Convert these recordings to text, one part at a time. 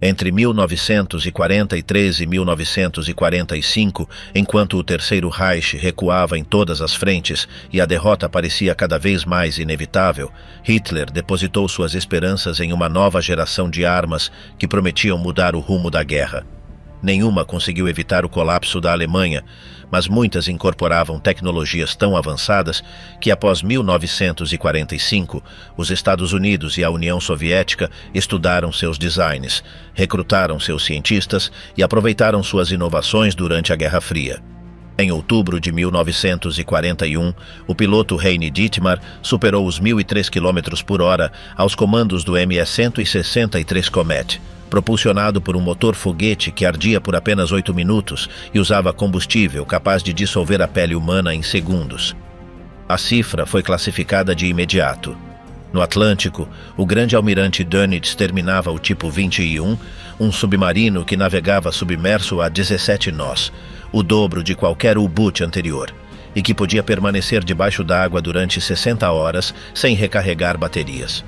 Entre 1943 e 1945, enquanto o Terceiro Reich recuava em todas as frentes e a derrota parecia cada vez mais inevitável, Hitler depositou suas esperanças em uma nova geração de armas que prometiam mudar o rumo da guerra. Nenhuma conseguiu evitar o colapso da Alemanha, mas muitas incorporavam tecnologias tão avançadas que, após 1945, os Estados Unidos e a União Soviética estudaram seus designs, recrutaram seus cientistas e aproveitaram suas inovações durante a Guerra Fria. Em outubro de 1941, o piloto Heini Dittmar superou os 1.003 km por hora aos comandos do Me-163 Comet, propulsionado por um motor foguete que ardia por apenas 8 minutos e usava combustível capaz de dissolver a pele humana em segundos. A cifra foi classificada de imediato. No Atlântico, o grande almirante Dönitz terminava o tipo 21, um submarino que navegava submerso a 17 nós, o dobro de qualquer U-boot anterior, e que podia permanecer debaixo d'água durante 60 horas sem recarregar baterias.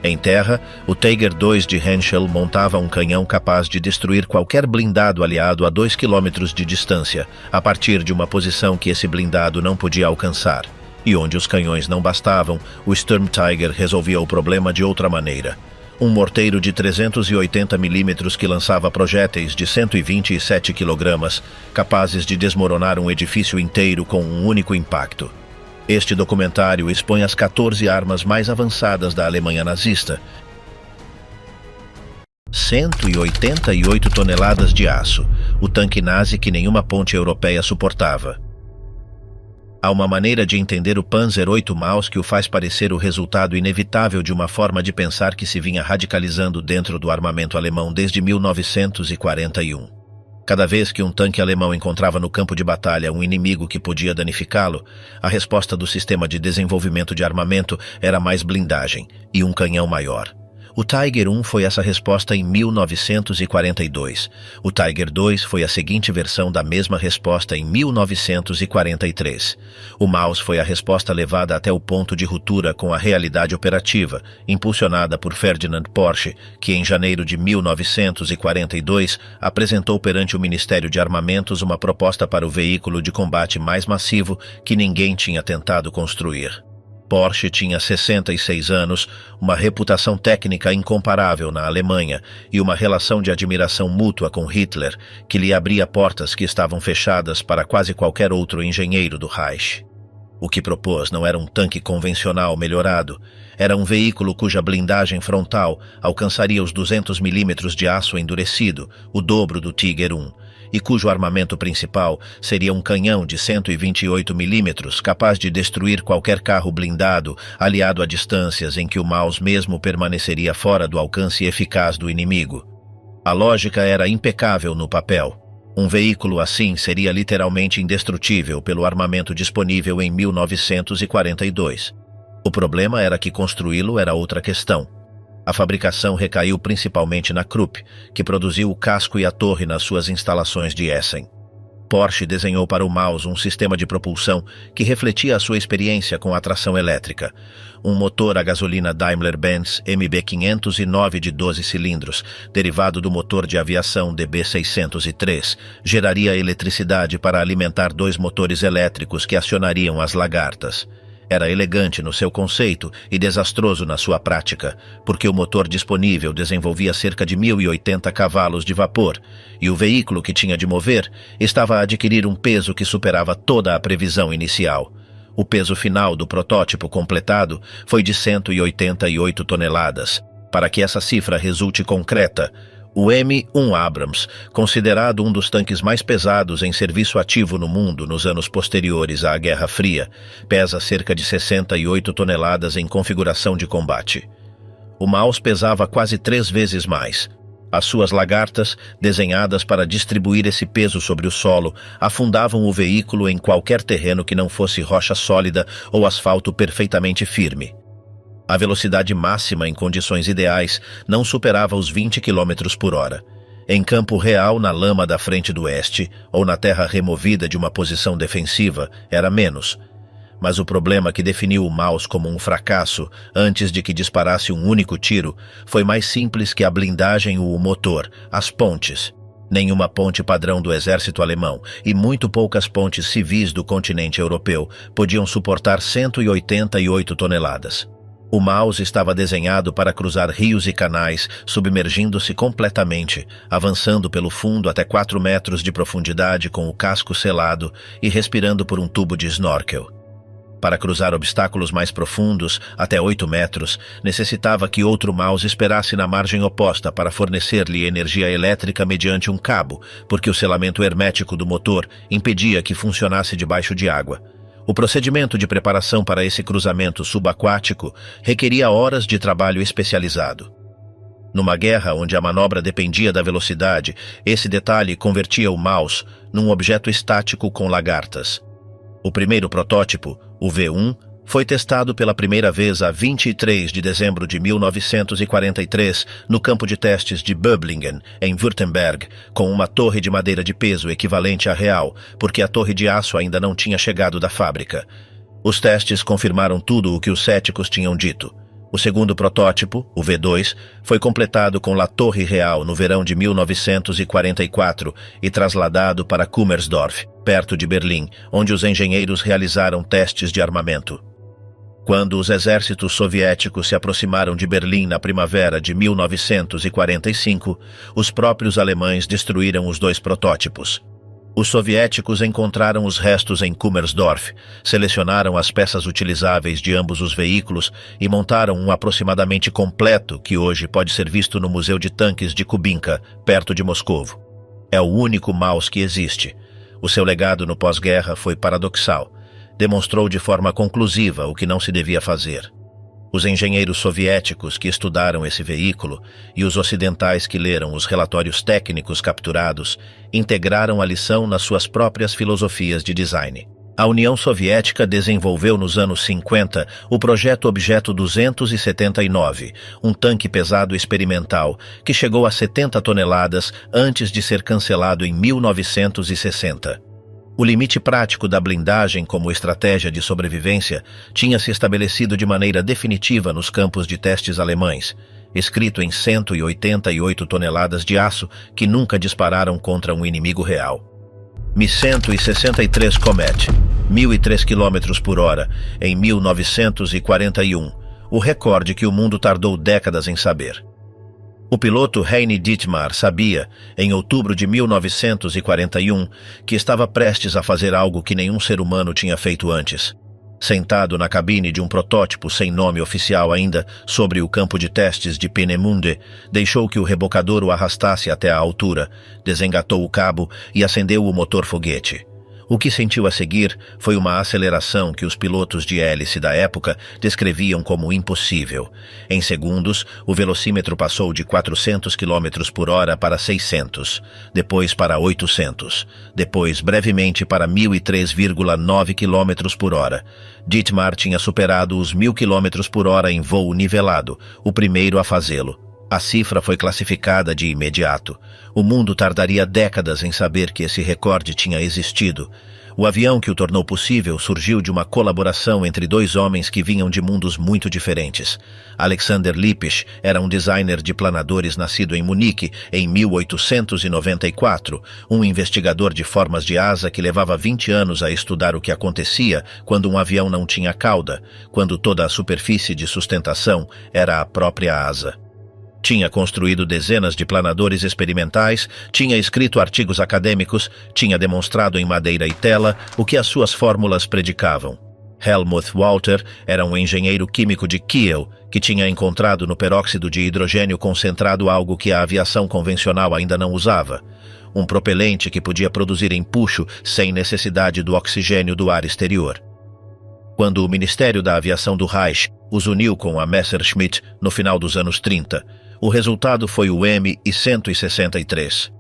Em terra, o Tiger II de Henschel montava um canhão capaz de destruir qualquer blindado aliado a 2 km de distância, a partir de uma posição que esse blindado não podia alcançar. E onde os canhões não bastavam, o Sturm Tiger resolvia o problema de outra maneira. Um morteiro de 380 mm que lançava projéteis de 127 kg, capazes de desmoronar um edifício inteiro com um único impacto. Este documentário expõe as 14 armas mais avançadas da Alemanha nazista. 188 toneladas de aço, o tanque nazi que nenhuma ponte europeia suportava. Há uma maneira de entender o Panzer VIII Maus que o faz parecer o resultado inevitável de uma forma de pensar que se vinha radicalizando dentro do armamento alemão desde 1941. Cada vez que um tanque alemão encontrava no campo de batalha um inimigo que podia danificá-lo, a resposta do sistema de desenvolvimento de armamento era mais blindagem e um canhão maior. O Tiger I foi essa resposta em 1942. O Tiger II foi a seguinte versão da mesma resposta em 1943. O Maus foi a resposta levada até o ponto de ruptura com a realidade operativa, impulsionada por Ferdinand Porsche, que em janeiro de 1942 apresentou perante o Ministério de Armamentos uma proposta para o veículo de combate mais massivo que ninguém tinha tentado construir. Porsche tinha 66 anos, uma reputação técnica incomparável na Alemanha e uma relação de admiração mútua com Hitler que lhe abria portas que estavam fechadas para quase qualquer outro engenheiro do Reich. O que propôs não era um tanque convencional melhorado, era um veículo cuja blindagem frontal alcançaria os 200 mm de aço endurecido, o dobro do Tiger I, e cujo armamento principal seria um canhão de 128 mm capaz de destruir qualquer carro blindado, aliado a distâncias em que o Maus mesmo permaneceria fora do alcance eficaz do inimigo. A lógica era impecável no papel. Um veículo assim seria literalmente indestrutível pelo armamento disponível em 1942. O problema era que construí-lo era outra questão. A fabricação recaiu principalmente na Krupp, que produziu o casco e a torre nas suas instalações de Essen. Porsche desenhou para o Maus um sistema de propulsão que refletia a sua experiência com a tração elétrica. Um motor a gasolina Daimler-Benz MB509 de 12 cilindros, derivado do motor de aviação DB603, geraria eletricidade para alimentar 2 motores elétricos que acionariam as lagartas. Era elegante no seu conceito e desastroso na sua prática, porque o motor disponível desenvolvia cerca de 1.080 cavalos de vapor, e o veículo que tinha de mover estava a adquirir um peso que superava toda a previsão inicial. O peso final do protótipo completado foi de 188 toneladas. Para que essa cifra resulte concreta, o M1 Abrams, considerado um dos tanques mais pesados em serviço ativo no mundo nos anos posteriores à Guerra Fria, pesa cerca de 68 toneladas em configuração de combate. O Maus pesava quase 3 vezes mais. As suas lagartas, desenhadas para distribuir esse peso sobre o solo, afundavam o veículo em qualquer terreno que não fosse rocha sólida ou asfalto perfeitamente firme. A velocidade máxima em condições ideais não superava os 20 km por hora. Em campo real, na lama da frente do oeste, ou na terra removida de uma posição defensiva, era menos. Mas o problema que definiu o Maus como um fracasso, antes de que disparasse um único tiro, foi mais simples que a blindagem ou o motor, as pontes. Nenhuma ponte padrão do exército alemão e muito poucas pontes civis do continente europeu podiam suportar 188 toneladas. O Maus estava desenhado para cruzar rios e canais, submergindo-se completamente, avançando pelo fundo até 4 metros de profundidade com o casco selado e respirando por um tubo de snorkel. Para cruzar obstáculos mais profundos, até 8 metros, necessitava que outro Maus esperasse na margem oposta para fornecer-lhe energia elétrica mediante um cabo, porque o selamento hermético do motor impedia que funcionasse debaixo de água. O procedimento de preparação para esse cruzamento subaquático requeria horas de trabalho especializado. Numa guerra onde a manobra dependia da velocidade, esse detalhe convertia o Maus num objeto estático com lagartas. O primeiro protótipo, o V1, foi testado pela primeira vez a 23 de dezembro de 1943 no campo de testes de Böblingen, em Württemberg, com uma torre de madeira de peso equivalente à real, porque a torre de aço ainda não tinha chegado da fábrica. Os testes confirmaram tudo o que os céticos tinham dito. O segundo protótipo, o V2, foi completado com La Torre Real no verão de 1944 e trasladado para Kummersdorf, perto de Berlim, onde os engenheiros realizaram testes de armamento. Quando os exércitos soviéticos se aproximaram de Berlim na primavera de 1945, os próprios alemães destruíram os 2 protótipos. Os soviéticos encontraram os restos em Kummersdorf, selecionaram as peças utilizáveis de ambos os veículos e montaram um aproximadamente completo que hoje pode ser visto no Museu de Tanques de Kubinka, perto de Moscovo. É o único Maus que existe. O seu legado no pós-guerra foi paradoxal. Demonstrou de forma conclusiva o que não se devia fazer. Os engenheiros soviéticos que estudaram esse veículo e os ocidentais que leram os relatórios técnicos capturados integraram a lição nas suas próprias filosofias de design. A União Soviética desenvolveu nos anos 50 o projeto Objeto 279, um tanque pesado experimental que chegou a 70 toneladas antes de ser cancelado em 1960. O limite prático da blindagem como estratégia de sobrevivência tinha se estabelecido de maneira definitiva nos campos de testes alemães, escrito em 188 toneladas de aço que nunca dispararam contra um inimigo real. Mi-163 Comet, 1.003 km por hora, em 1941, o recorde que o mundo tardou décadas em saber. O piloto Heini Dittmar sabia, em outubro de 1941, que estava prestes a fazer algo que nenhum ser humano tinha feito antes. Sentado na cabine de um protótipo sem nome oficial ainda, sobre o campo de testes de Peenemünde, deixou que o rebocador o arrastasse até a altura, desengatou o cabo e acendeu o motor foguete. O que sentiu a seguir foi uma aceleração que os pilotos de hélice da época descreviam como impossível. Em segundos, o velocímetro passou de 400 km por hora para 600, depois para 800, depois brevemente para 1.003,9 km por hora. Dittmar tinha superado os 1.000 km por hora em voo nivelado, o primeiro a fazê-lo. A cifra foi classificada de imediato. O mundo tardaria décadas em saber que esse recorde tinha existido. O avião que o tornou possível surgiu de uma colaboração entre 2 homens que vinham de mundos muito diferentes. Alexander Lippisch era um designer de planadores nascido em Munique em 1894, um investigador de formas de asa que levava 20 anos a estudar o que acontecia quando um avião não tinha cauda, quando toda a superfície de sustentação era a própria asa. Tinha construído dezenas de planadores experimentais, tinha escrito artigos acadêmicos, tinha demonstrado em madeira e tela o que as suas fórmulas predicavam. Helmut Walter era um engenheiro químico de Kiel que tinha encontrado no peróxido de hidrogênio concentrado algo que a aviação convencional ainda não usava. Um propelente que podia produzir empuxo sem necessidade do oxigênio do ar exterior. Quando o Ministério da Aviação do Reich os uniu com a Messerschmitt no final dos anos 30, o resultado foi o Mi-163.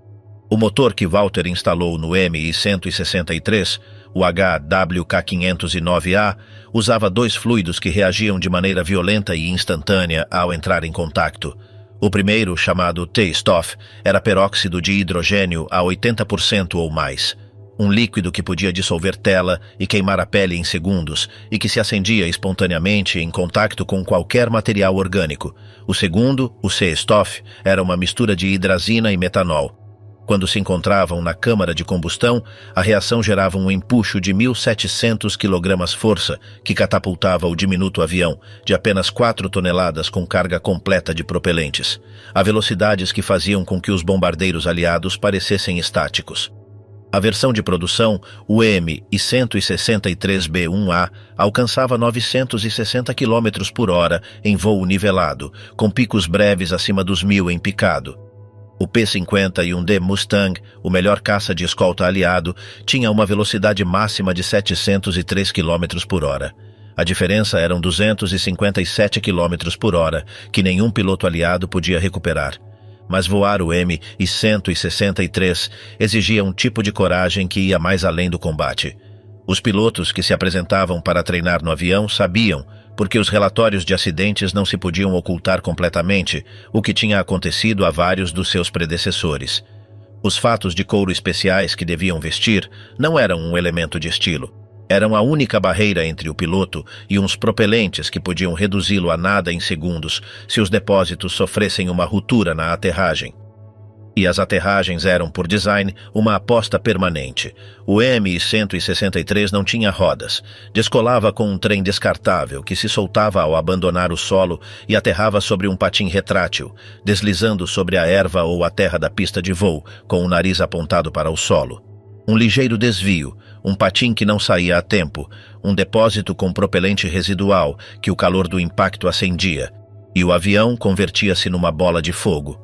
O motor que Walter instalou no Mi-163, o HWK-509A, usava 2 fluidos que reagiam de maneira violenta e instantânea ao entrar em contato. O primeiro, chamado T-Stoff, era peróxido de hidrogênio a 80% ou mais. Um líquido que podia dissolver tela e queimar a pele em segundos e que se acendia espontaneamente em contato com qualquer material orgânico. O segundo, o C-Stoff, era uma mistura de hidrazina e metanol. Quando se encontravam na câmara de combustão, a reação gerava um empuxo de 1.700 kg-força, que catapultava o diminuto avião, de apenas 4 toneladas com carga completa de propelentes, a velocidades que faziam com que os bombardeiros aliados parecessem estáticos. A versão de produção, o M-163B1A, alcançava 960 km por hora em voo nivelado, com picos breves acima dos 1.000 em picado. O P-51D Mustang, o melhor caça de escolta aliado, tinha uma velocidade máxima de 703 km por hora. A diferença eram 257 km por hora, que nenhum piloto aliado podia recuperar. Mas voar o M-163 exigia um tipo de coragem que ia mais além do combate. Os pilotos que se apresentavam para treinar no avião sabiam, porque os relatórios de acidentes não se podiam ocultar completamente, o que tinha acontecido a vários dos seus predecessores. Os fatos de couro especiais que deviam vestir não eram um elemento de estilo. Eram a única barreira entre o piloto e uns propelentes que podiam reduzi-lo a nada em segundos se os depósitos sofressem uma ruptura na aterragem. E as aterragens eram, por design, uma aposta permanente. O M-163 não tinha rodas. Descolava com um trem descartável que se soltava ao abandonar o solo e aterrava sobre um patim retrátil, deslizando sobre a erva ou a terra da pista de voo, com o nariz apontado para o solo. Um ligeiro desvio, um patim que não saía a tempo, um depósito com propelente residual que o calor do impacto acendia, e o avião convertia-se numa bola de fogo.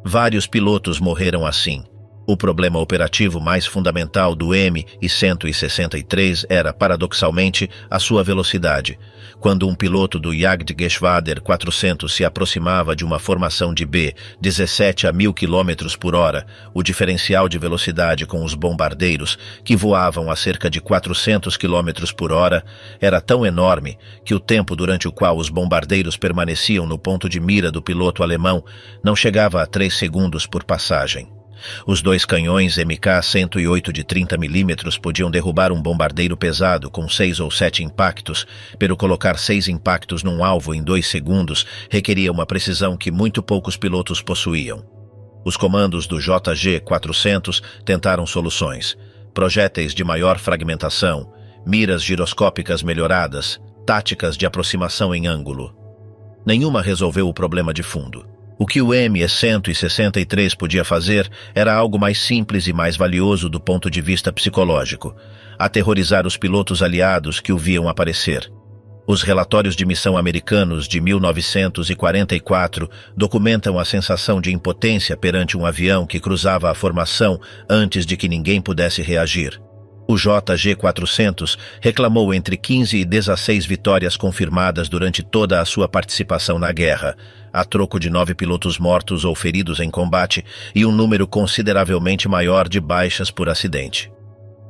Vários pilotos morreram assim. O problema operativo mais fundamental do M-163 era, paradoxalmente, a sua velocidade. Quando um piloto do Jagdgeschwader 400 se aproximava de uma formação de B-17 a 1.000 km por hora, o diferencial de velocidade com os bombardeiros, que voavam a cerca de 400 km por hora, era tão enorme que o tempo durante o qual os bombardeiros permaneciam no ponto de mira do piloto alemão não chegava a 3 segundos por passagem. Os 2 canhões MK-108 de 30 mm podiam derrubar um bombardeiro pesado com 6 ou 7 impactos, pero colocar 6 impactos num alvo em 2 segundos requeria uma precisão que muito poucos pilotos possuíam. Os comandos do JG-400 tentaram soluções: projéteis de maior fragmentação, miras giroscópicas melhoradas, táticas de aproximação em ângulo. Nenhuma resolveu o problema de fundo. O que o M-163 podia fazer era algo mais simples e mais valioso do ponto de vista psicológico: aterrorizar os pilotos aliados que o viam aparecer. Os relatórios de missão americanos de 1944 documentam a sensação de impotência perante um avião que cruzava a formação antes de que ninguém pudesse reagir. O JG-400 reclamou entre 15 e 16 vitórias confirmadas durante toda a sua participação na guerra, a troco de 9 pilotos mortos ou feridos em combate e um número consideravelmente maior de baixas por acidente.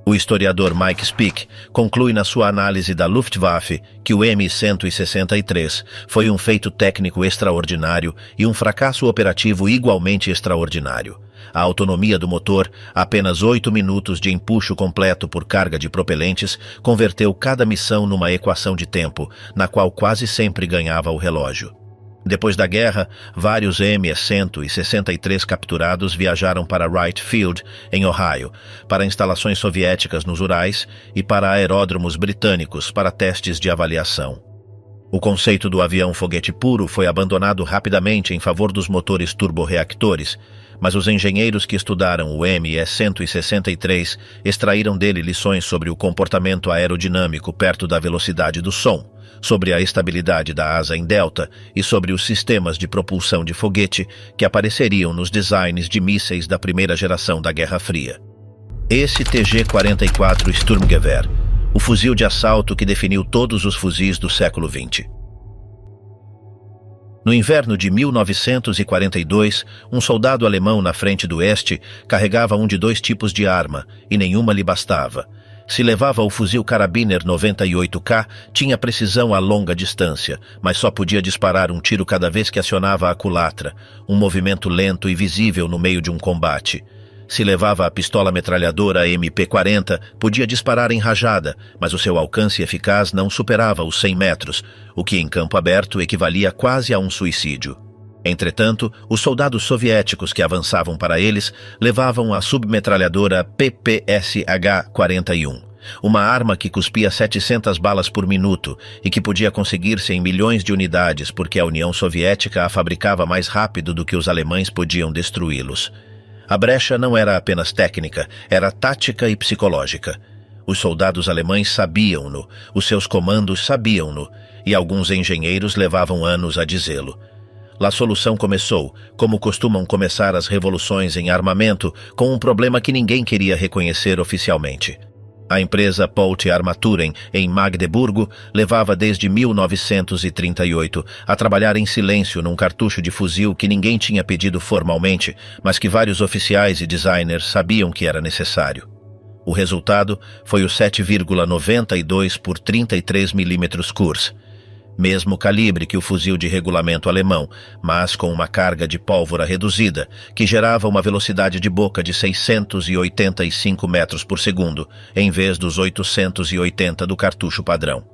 O historiador Mike Speck conclui na sua análise da Luftwaffe que o M-163 foi um feito técnico extraordinário e um fracasso operativo igualmente extraordinário. A autonomia do motor, apenas 8 minutos de empuxo completo por carga de propelentes, converteu cada missão numa equação de tempo, na qual quase sempre ganhava o relógio. Depois da guerra, vários M-163 capturados viajaram para Wright Field, em Ohio, para instalações soviéticas nos Urais e para aeródromos britânicos para testes de avaliação. O conceito do avião foguete puro foi abandonado rapidamente em favor dos motores turborreactores, mas os engenheiros que estudaram o ME-163 extraíram dele lições sobre o comportamento aerodinâmico perto da velocidade do som, sobre a estabilidade da asa em delta e sobre os sistemas de propulsão de foguete que apareceriam nos designs de mísseis da primeira geração da Guerra Fria. Esse TG-44 Sturmgewehr, o fuzil de assalto que definiu todos os fuzis do século XX. No inverno de 1942, um soldado alemão na frente do Oeste carregava um de 2 tipos de arma, e nenhuma lhe bastava. Se levava o fuzil Karabiner 98K, tinha precisão a longa distância, mas só podia disparar um tiro cada vez que acionava a culatra, um movimento lento e visível no meio de um combate. Se levava a pistola metralhadora MP-40, podia disparar em rajada, mas o seu alcance eficaz não superava os 100 metros, o que em campo aberto equivalia quase a um suicídio. Entretanto, os soldados soviéticos que avançavam para eles levavam a submetralhadora PPSH-41, uma arma que cuspia 700 balas por minuto e que podia conseguir-se em milhões de unidades porque a União Soviética a fabricava mais rápido do que os alemães podiam destruí-los. A brecha não era apenas técnica, era tática e psicológica. Os soldados alemães sabiam-no, os seus comandos sabiam-no, e alguns engenheiros levavam anos a dizê-lo. A solução começou, como costumam começar as revoluções em armamento, com um problema que ninguém queria reconhecer oficialmente. A empresa Polte Armaturen, em Magdeburgo, levava desde 1938 a trabalhar em silêncio num cartucho de fuzil que ninguém tinha pedido formalmente, mas que vários oficiais e designers sabiam que era necessário. O resultado foi o 7,92 por 33 mm Kurz, mesmo calibre que o fuzil de regulamento alemão, mas com uma carga de pólvora reduzida, que gerava uma velocidade de boca de 685 metros por segundo, em vez dos 880 do cartucho padrão.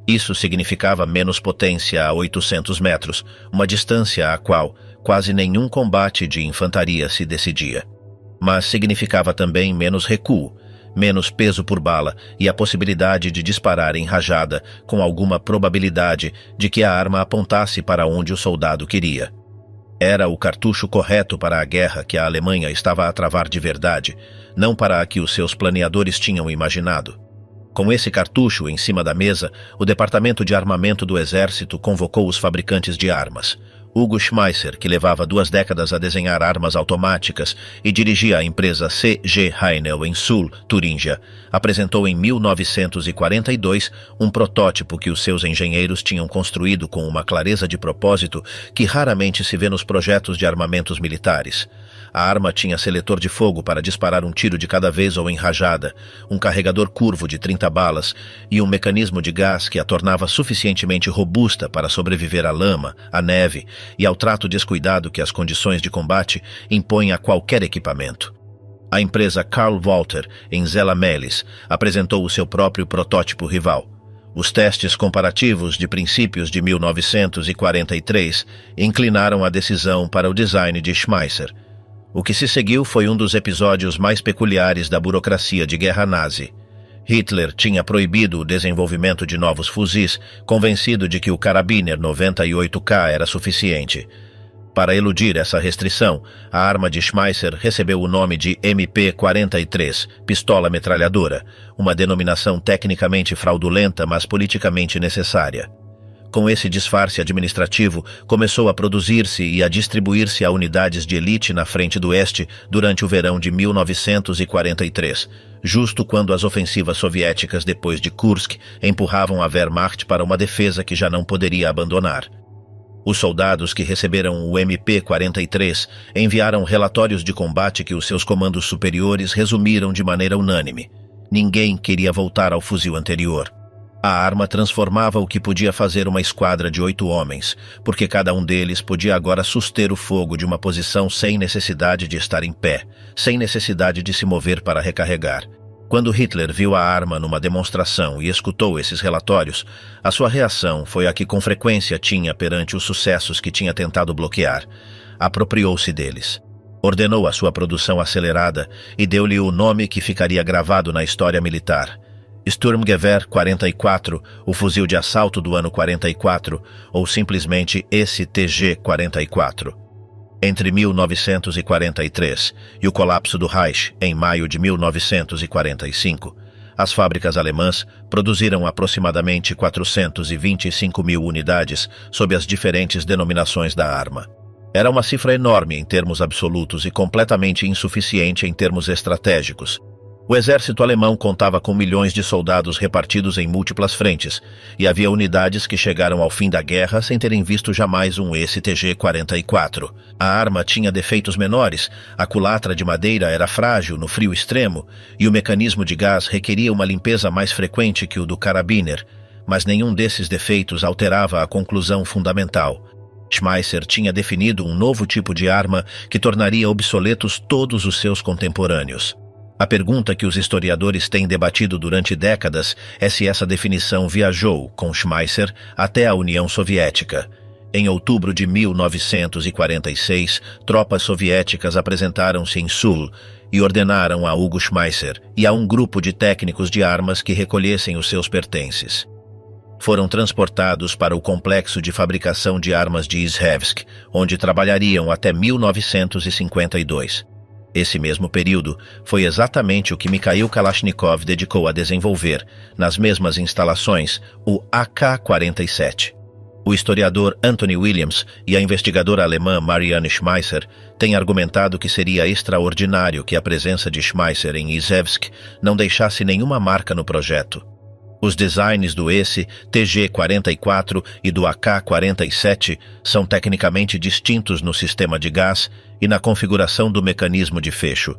Isso significava menos potência a 800 metros, uma distância à qual quase nenhum combate de infantaria se decidia. Mas significava também menos recuo, menos peso por bala e a possibilidade de disparar em rajada com alguma probabilidade de que a arma apontasse para onde o soldado queria. Era o cartucho correto para a guerra que a Alemanha estava a travar de verdade, não para a que os seus planeadores tinham imaginado. Com esse cartucho em cima da mesa, o Departamento de Armamento do Exército convocou os fabricantes de armas. Hugo Schmeisser, que levava 2 décadas a desenhar armas automáticas e dirigia a empresa C.G. Heinel em Sul, Turíngia, apresentou em 1942 um protótipo que os seus engenheiros tinham construído com uma clareza de propósito que raramente se vê nos projetos de armamentos militares. A arma tinha seletor de fogo para disparar um tiro de cada vez ou em rajada, um carregador curvo de 30 balas e um mecanismo de gás que a tornava suficientemente robusta para sobreviver à lama, à neve e ao trato descuidado que as condições de combate impõem a qualquer equipamento. A empresa Karl Walter, em Zella-Mehlis, apresentou o seu próprio protótipo rival. Os testes comparativos de princípios de 1943 inclinaram a decisão para o design de Schmeisser. O que se seguiu foi um dos episódios mais peculiares da burocracia de guerra nazi. Hitler tinha proibido o desenvolvimento de novos fuzis, convencido de que o Karabiner 98K era suficiente. Para eludir essa restrição, a arma de Schmeisser recebeu o nome de MP-43, pistola metralhadora, uma denominação tecnicamente fraudulenta, mas politicamente necessária. Com esse disfarce administrativo, começou a produzir-se e a distribuir-se a unidades de elite na frente do Oeste durante o verão de 1943, justo quando as ofensivas soviéticas depois de Kursk empurravam a Wehrmacht para uma defesa que já não poderia abandonar. Os soldados que receberam o MP-43 enviaram relatórios de combate que os seus comandos superiores resumiram de maneira unânime. Ninguém queria voltar ao fuzil anterior. A arma transformava o que podia fazer uma esquadra de 8 homens, porque cada um deles podia agora suster o fogo de uma posição sem necessidade de estar em pé, sem necessidade de se mover para recarregar. Quando Hitler viu a arma numa demonstração e escutou esses relatórios, a sua reação foi a que com frequência tinha perante os sucessos que tinha tentado bloquear. Apropriou-se deles. Ordenou a sua produção acelerada e deu-lhe o nome que ficaria gravado na história militar: Sturmgewehr 44, o fuzil de assalto do ano 44, ou simplesmente STG-44. Entre 1943 e o colapso do Reich, em maio de 1945, as fábricas alemãs produziram aproximadamente 425 mil unidades sob as diferentes denominações da arma. Era uma cifra enorme em termos absolutos e completamente insuficiente em termos estratégicos. O exército alemão contava com milhões de soldados repartidos em múltiplas frentes, e havia unidades que chegaram ao fim da guerra sem terem visto jamais um STG-44. A arma tinha defeitos menores, a culatra de madeira era frágil no frio extremo, e o mecanismo de gás requeria uma limpeza mais frequente que o do Karabiner, mas nenhum desses defeitos alterava a conclusão fundamental. Schmeisser tinha definido um novo tipo de arma que tornaria obsoletos todos os seus contemporâneos. A pergunta que os historiadores têm debatido durante décadas é se essa definição viajou, com Schmeisser, até a União Soviética. Em outubro de 1946, tropas soviéticas apresentaram-se em Sul e ordenaram a Hugo Schmeisser e a um grupo de técnicos de armas que recolhessem os seus pertences. Foram transportados para o complexo de fabricação de armas de Izhevsk, onde trabalhariam até 1952. Esse mesmo período foi exatamente o que Mikhail Kalashnikov dedicou a desenvolver, nas mesmas instalações, o AK-47. O historiador Anthony Williams e a investigadora alemã Marianne Schmeisser têm argumentado que seria extraordinário que a presença de Schmeisser em Izhevsk não deixasse nenhuma marca no projeto. Os designs do TG-44 e do AK-47 são tecnicamente distintos no sistema de gás e na configuração do mecanismo de fecho,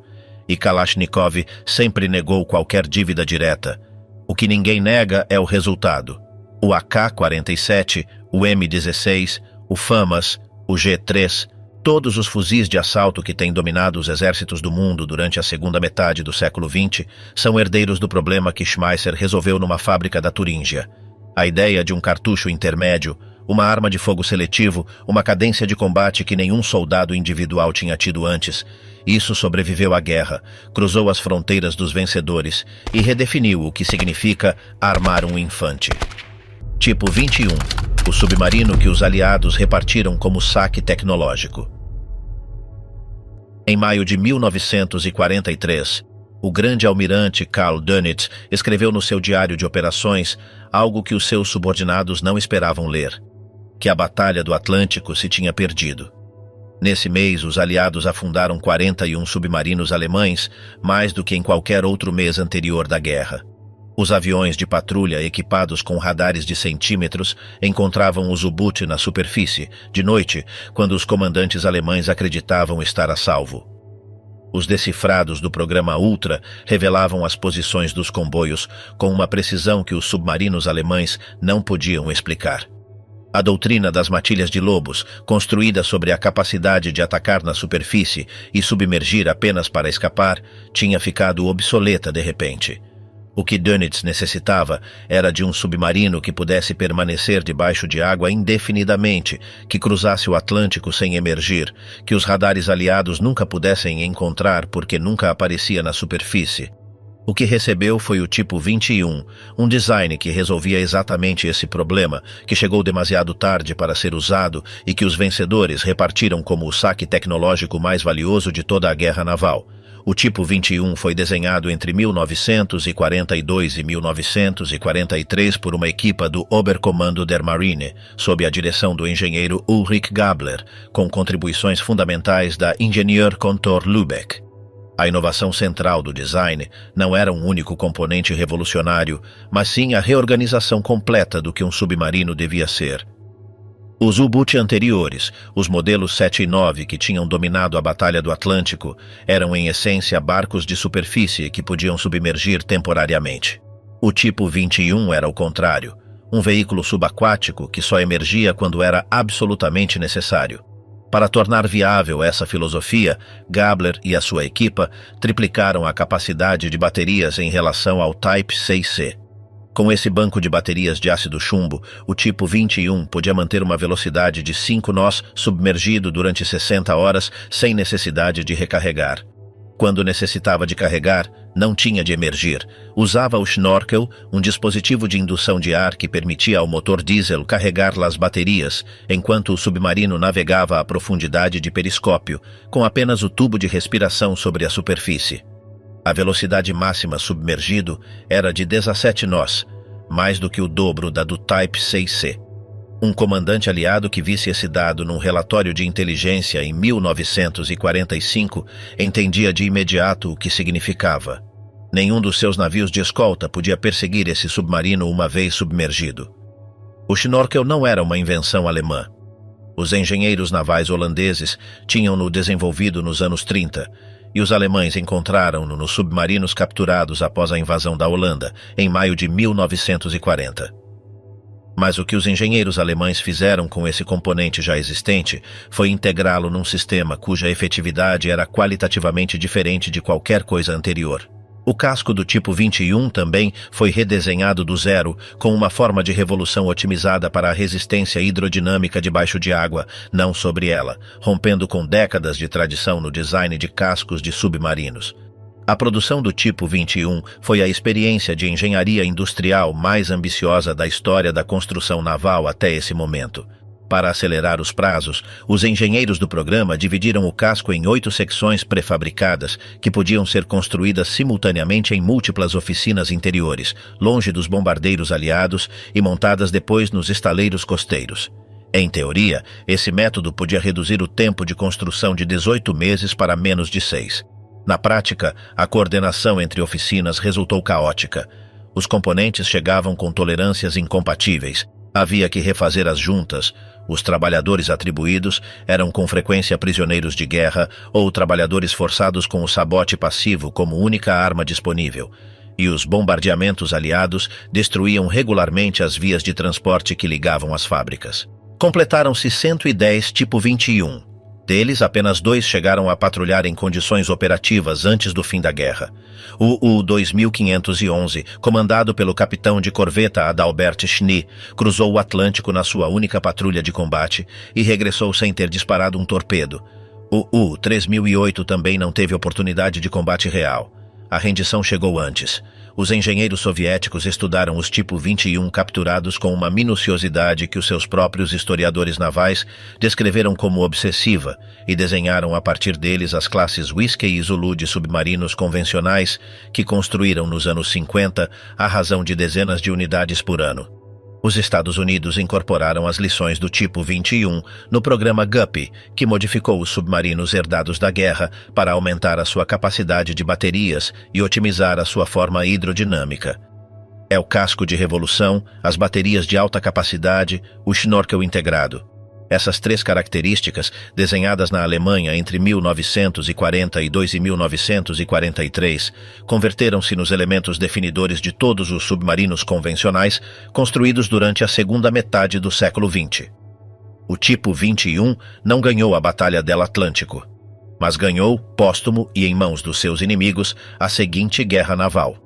e Kalashnikov sempre negou qualquer dívida direta. O que ninguém nega é o resultado. O AK-47, o M16, o FAMAS, o G3, todos os fuzis de assalto que têm dominado os exércitos do mundo durante a segunda metade do século XX são herdeiros do problema que Schmeisser resolveu numa fábrica da Turíngia. A ideia de um cartucho intermédio, uma arma de fogo seletivo, uma cadência de combate que nenhum soldado individual tinha tido antes. Isso sobreviveu à guerra, cruzou as fronteiras dos vencedores e redefiniu o que significa armar um infante. Tipo 21. O submarino que os aliados repartiram como saque tecnológico. Em maio de 1943, o grande almirante Karl Dönitz escreveu no seu diário de operações algo que os seus subordinados não esperavam ler: que a Batalha do Atlântico se tinha perdido. Nesse mês, os aliados afundaram 41 submarinos alemães, mais do que em qualquer outro mês anterior da guerra. Os aviões de patrulha equipados com radares de centímetros encontravam os U-Boot na superfície, de noite, quando os comandantes alemães acreditavam estar a salvo. Os decifrados do programa Ultra revelavam as posições dos comboios com uma precisão que os submarinos alemães não podiam explicar. A doutrina das matilhas de lobos, construída sobre a capacidade de atacar na superfície e submergir apenas para escapar, tinha ficado obsoleta de repente. O que Dönitz necessitava era de um submarino que pudesse permanecer debaixo de água indefinidamente, que cruzasse o Atlântico sem emergir, que os radares aliados nunca pudessem encontrar porque nunca aparecia na superfície. O que recebeu foi o tipo 21, um design que resolvia exatamente esse problema, que chegou demasiado tarde para ser usado e que os vencedores repartiram como o saque tecnológico mais valioso de toda a guerra naval. O tipo 21 foi desenhado entre 1942 e 1943 por uma equipa do Oberkommando der Marine, sob a direção do engenheiro Ulrich Gabler, com contribuições fundamentais da Ingenieur-Kontor Lübeck. A inovação central do design não era um único componente revolucionário, mas sim a reorganização completa do que um submarino devia ser. Os U-Boot anteriores, os modelos 7 e 9 que tinham dominado a Batalha do Atlântico, eram em essência barcos de superfície que podiam submergir temporariamente. O tipo 21 era o contrário, um veículo subaquático que só emergia quando era absolutamente necessário. Para tornar viável essa filosofia, Gabler e a sua equipa triplicaram a capacidade de baterias em relação ao Type 6C. Com esse banco de baterias de ácido chumbo, o tipo 21 podia manter uma velocidade de 5 nós submergido durante 60 horas sem necessidade de recarregar. Quando necessitava de carregar, não tinha de emergir. Usava o Schnorkel, um dispositivo de indução de ar que permitia ao motor diesel carregar as baterias, enquanto o submarino navegava à profundidade de periscópio, com apenas o tubo de respiração sobre a superfície. A velocidade máxima submergido era de 17 nós, mais do que o dobro da do Type 6C. Um comandante aliado que visse esse dado num relatório de inteligência em 1945 entendia de imediato o que significava. Nenhum dos seus navios de escolta podia perseguir esse submarino uma vez submergido. O Schnorkel não era uma invenção alemã. Os engenheiros navais holandeses tinham-no desenvolvido nos anos 30, e os alemães encontraram-no nos submarinos capturados após a invasão da Holanda, em maio de 1940. Mas o que os engenheiros alemães fizeram com esse componente já existente foi integrá-lo num sistema cuja efetividade era qualitativamente diferente de qualquer coisa anterior. O casco do tipo 21 também foi redesenhado do zero, com uma forma de revolução otimizada para a resistência hidrodinâmica debaixo de água, não sobre ela, rompendo com décadas de tradição no design de cascos de submarinos. A produção do tipo 21 foi a experiência de engenharia industrial mais ambiciosa da história da construção naval até esse momento. Para acelerar os prazos, os engenheiros do programa dividiram o casco em 8 secções pré-fabricadas, que podiam ser construídas simultaneamente em múltiplas oficinas interiores, longe dos bombardeiros aliados e montadas depois nos estaleiros costeiros. Em teoria, esse método podia reduzir o tempo de construção de 18 meses para menos de 6. Na prática, a coordenação entre oficinas resultou caótica. Os componentes chegavam com tolerâncias incompatíveis. Havia que refazer as juntas. Os trabalhadores atribuídos eram com frequência prisioneiros de guerra ou trabalhadores forçados com o sabote passivo como única arma disponível. E os bombardeamentos aliados destruíam regularmente as vias de transporte que ligavam as fábricas. Completaram-se 110 tipo 21. Deles, apenas 2 chegaram a patrulhar em condições operativas antes do fim da guerra. O U-2511, comandado pelo capitão de corveta Adalbert Schnee, cruzou o Atlântico na sua única patrulha de combate e regressou sem ter disparado um torpedo. O U-3008 também não teve oportunidade de combate real. A rendição chegou antes. Os engenheiros soviéticos estudaram os tipo 21 capturados com uma minuciosidade que os seus próprios historiadores navais descreveram como obsessiva e desenharam a partir deles as classes Whiskey e Zulu de submarinos convencionais que construíram nos anos 50 à razão de dezenas de unidades por ano. Os Estados Unidos incorporaram as lições do tipo 21 no programa Guppy, que modificou os submarinos herdados da guerra para aumentar a sua capacidade de baterias e otimizar a sua forma hidrodinâmica. É o casco de revolução, as baterias de alta capacidade, o snorkel integrado. Essas 3 características, desenhadas na Alemanha entre 1942 e 1943, converteram-se nos elementos definidores de todos os submarinos convencionais construídos durante a segunda metade do século XX. O tipo 21 não ganhou a Batalha del Atlântico, mas ganhou, póstumo e em mãos dos seus inimigos, a seguinte guerra naval.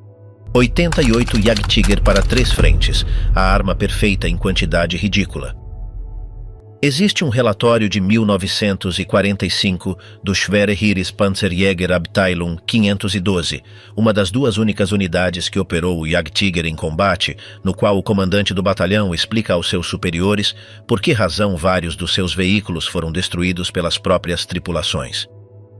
88 Jagdtiger para 3 frentes, a arma perfeita em quantidade ridícula. Existe um relatório de 1945 do Schwere Heerespanzerjägerabteilung 512, uma das 2 únicas unidades que operou o Jagdtiger em combate, no qual o comandante do batalhão explica aos seus superiores por que razão vários dos seus veículos foram destruídos pelas próprias tripulações.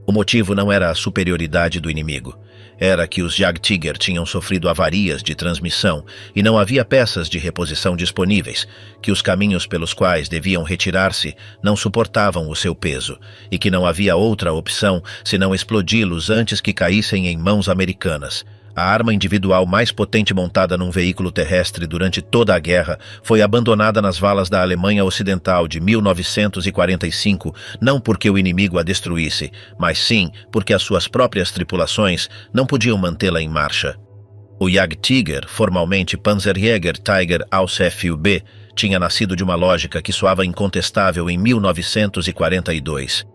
O motivo não era a superioridade do inimigo. Era que os Jagdtiger tinham sofrido avarias de transmissão e não havia peças de reposição disponíveis, que os caminhos pelos quais deviam retirar-se não suportavam o seu peso e que não havia outra opção senão explodi-los antes que caíssem em mãos americanas. A arma individual mais potente montada num veículo terrestre durante toda a guerra foi abandonada nas valas da Alemanha Ocidental de 1945, não porque o inimigo a destruísse, mas sim porque as suas próprias tripulações não podiam mantê-la em marcha. O Jagdtiger, formalmente Panzerjäger Tiger aus FUB, tinha nascido de uma lógica que soava incontestável em 1942.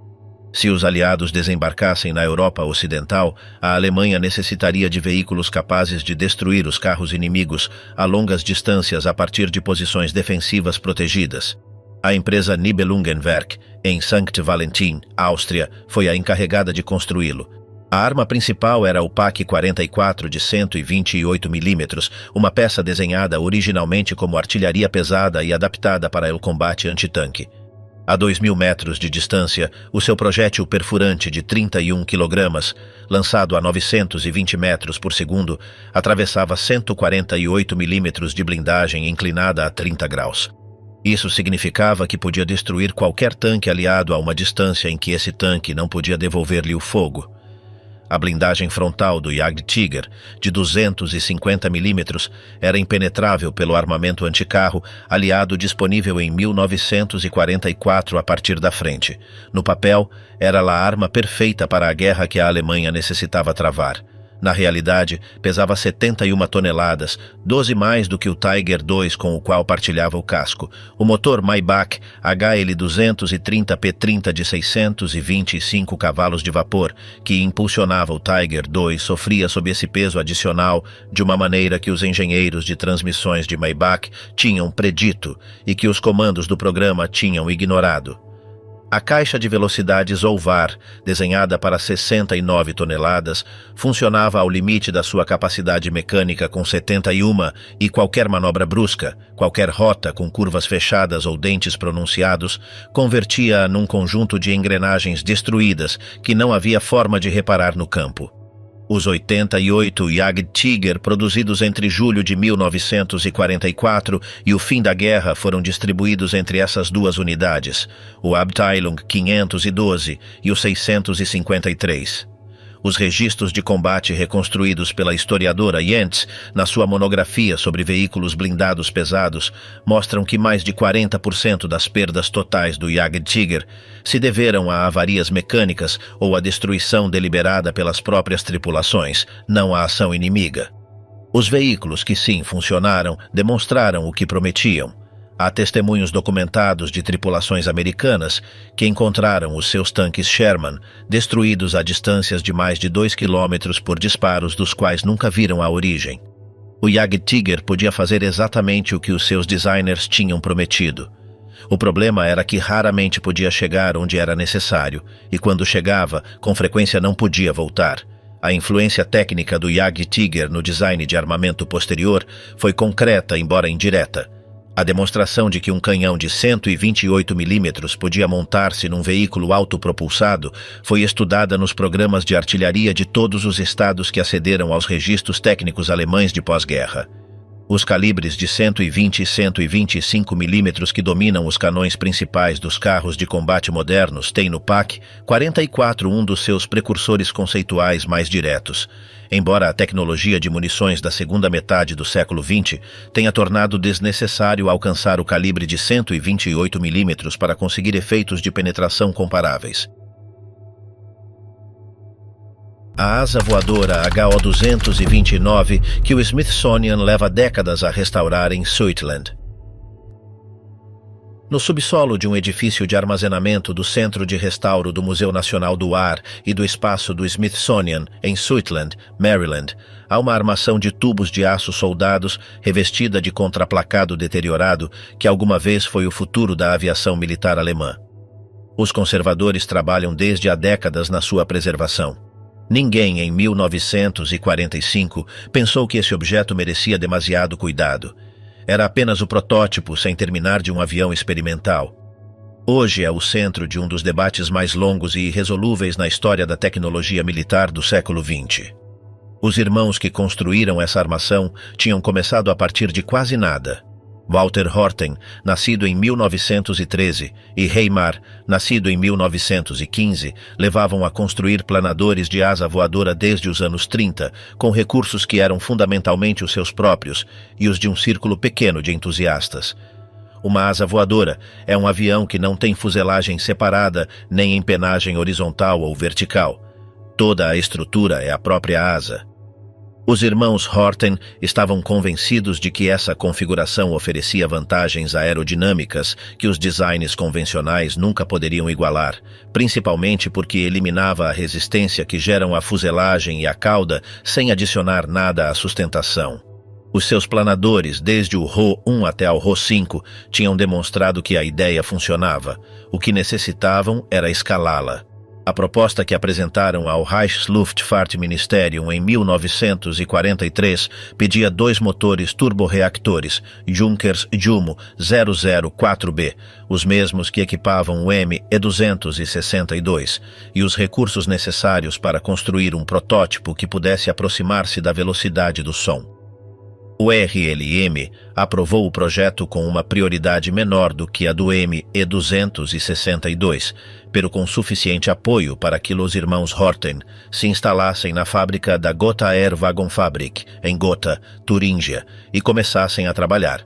Se os aliados desembarcassem na Europa Ocidental, a Alemanha necessitaria de veículos capazes de destruir os carros inimigos a longas distâncias a partir de posições defensivas protegidas. A empresa Nibelungenwerk, em St. Valentin, Áustria, foi a encarregada de construí-lo. A arma principal era o PaK 44 de 128 mm, uma peça desenhada originalmente como artilharia pesada e adaptada para o combate antitanque. A 2.000 metros de distância, o seu projétil perfurante de 31 kg, lançado a 920 metros por segundo, atravessava 148 mm de blindagem inclinada a 30 graus. Isso significava que podia destruir qualquer tanque aliado a uma distância em que esse tanque não podia devolver-lhe o fogo. A blindagem frontal do Jagdtiger, de 250 mm, era impenetrável pelo armamento anticarro aliado disponível em 1944 a partir da frente. No papel, era a arma perfeita para a guerra que a Alemanha necessitava travar. Na realidade, pesava 71 toneladas, 12 mais do que o Tiger II com o qual partilhava o casco. O motor Maybach HL230P30 de 625 cavalos de vapor, que impulsionava o Tiger II, sofria sob esse peso adicional de uma maneira que os engenheiros de transmissões de Maybach tinham predito e que os comandos do programa tinham ignorado. A caixa de velocidades Olvar, desenhada para 69 toneladas, funcionava ao limite da sua capacidade mecânica com 71 e qualquer manobra brusca, qualquer rota com curvas fechadas ou dentes pronunciados, convertia-a num conjunto de engrenagens destruídas que não havia forma de reparar no campo. Os 88 Jagdtiger produzidos entre julho de 1944 e o fim da guerra foram distribuídos entre essas duas unidades, o Abteilung 512 e o 653. Os registros de combate reconstruídos pela historiadora Jentz na sua monografia sobre veículos blindados pesados mostram que mais de 40% das perdas totais do Jagdtiger se deveram a avarias mecânicas ou à destruição deliberada pelas próprias tripulações, não à ação inimiga. Os veículos que sim funcionaram demonstraram o que prometiam. Há testemunhos documentados de tripulações americanas que encontraram os seus tanques Sherman destruídos a distâncias de mais de 2 quilômetros por disparos dos quais nunca viram a origem. O Jagdtiger podia fazer exatamente o que os seus designers tinham prometido. O problema era que raramente podia chegar onde era necessário, e quando chegava, com frequência não podia voltar. A influência técnica do Jagdtiger no design de armamento posterior foi concreta, embora indireta. A demonstração de que um canhão de 128 mm podia montar-se num veículo autopropulsado foi estudada nos programas de artilharia de todos os estados que acederam aos registros técnicos alemães de pós-guerra. Os calibres de 120 e 125 mm que dominam os canões principais dos carros de combate modernos têm no PaK 44 um dos seus precursores conceituais mais diretos. Embora a tecnologia de munições da segunda metade do século XX tenha tornado desnecessário alcançar o calibre de 128 mm para conseguir efeitos de penetração comparáveis. A asa voadora HO-229 que o Smithsonian leva décadas a restaurar em Suitland. No subsolo de um edifício de armazenamento do Centro de Restauro do Museu Nacional do Ar e do Espaço do Smithsonian, em Suitland, Maryland, há uma armação de tubos de aço soldados revestida de contraplacado deteriorado que alguma vez foi o futuro da aviação militar alemã. Os conservadores trabalham desde há décadas na sua preservação. Ninguém, em 1945, pensou que esse objeto merecia demasiado cuidado. Era apenas o protótipo sem terminar de um avião experimental. Hoje é o centro de um dos debates mais longos e irresolúveis na história da tecnologia militar do século XX. Os irmãos que construíram essa armação tinham começado a partir de quase nada. Walter Horten, nascido em 1913, e Heimar, nascido em 1915, levavam a construir planadores de asa voadora desde os anos 30, com recursos que eram fundamentalmente os seus próprios e os de um círculo pequeno de entusiastas. Uma asa voadora é um avião que não tem fuselagem separada nem empenagem horizontal ou vertical. Toda a estrutura é a própria asa. Os irmãos Horten estavam convencidos de que essa configuração oferecia vantagens aerodinâmicas que os designs convencionais nunca poderiam igualar, principalmente porque eliminava a resistência que geram a fuselagem e a cauda sem adicionar nada à sustentação. Os seus planadores, desde o RO-1 até o RO-5, tinham demonstrado que a ideia funcionava. O que necessitavam era escalá-la. A proposta que apresentaram ao Reichsluftfahrtministerium em 1943 pedia 2 motores turborreactores Junkers Jumo 004B, os mesmos que equipavam o ME-262, e os recursos necessários para construir um protótipo que pudesse aproximar-se da velocidade do som. O RLM aprovou o projeto com uma prioridade menor do que a do ME-262, pero com suficiente apoio para que os irmãos Horten se instalassem na fábrica da Gotha Air Wagon Fabrik, em Gotha, Turíngia, e começassem a trabalhar.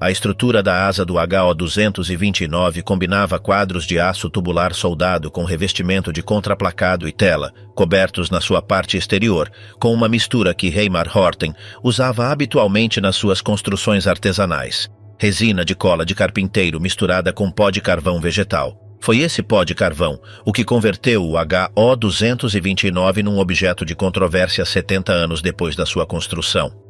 A estrutura da asa do HO-229 combinava quadros de aço tubular soldado com revestimento de contraplacado e tela, cobertos na sua parte exterior, com uma mistura que Heymar Horten usava habitualmente nas suas construções artesanais: resina de cola de carpinteiro misturada com pó de carvão vegetal. Foi esse pó de carvão o que converteu o HO-229 num objeto de controvérsia 70 anos depois da sua construção.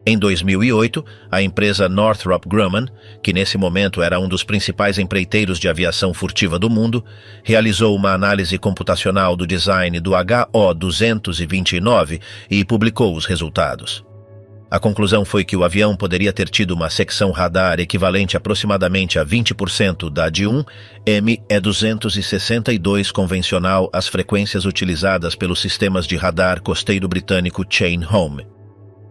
Em 2008, a empresa Northrop Grumman, que nesse momento era um dos principais empreiteiros de aviação furtiva do mundo, realizou uma análise computacional do design do HO-229 e publicou os resultados. A conclusão foi que o avião poderia ter tido uma secção radar equivalente aproximadamente a 20% da de um ME-262 convencional às frequências utilizadas pelos sistemas de radar costeiro britânico Chain Home.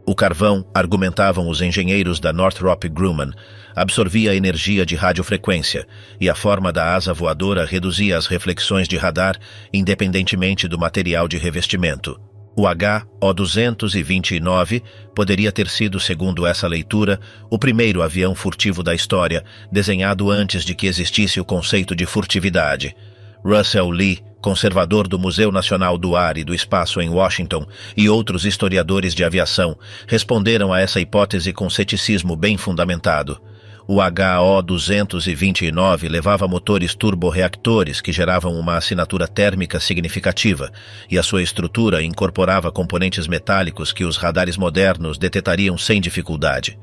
O carvão, argumentavam os engenheiros da Northrop Grumman, absorvia a energia de radiofrequência e a forma da asa voadora reduzia as reflexões de radar independentemente do material de revestimento. O HO-229 poderia ter sido, segundo essa leitura, o primeiro avião furtivo da história, desenhado antes de que existisse o conceito de furtividade. Russell Lee, conservador do Museu Nacional do Ar e do Espaço em Washington, e outros historiadores de aviação, responderam a essa hipótese com ceticismo bem fundamentado. O HO-229 levava motores turborreatores que geravam uma assinatura térmica significativa, e a sua estrutura incorporava componentes metálicos que os radares modernos detetariam sem dificuldade.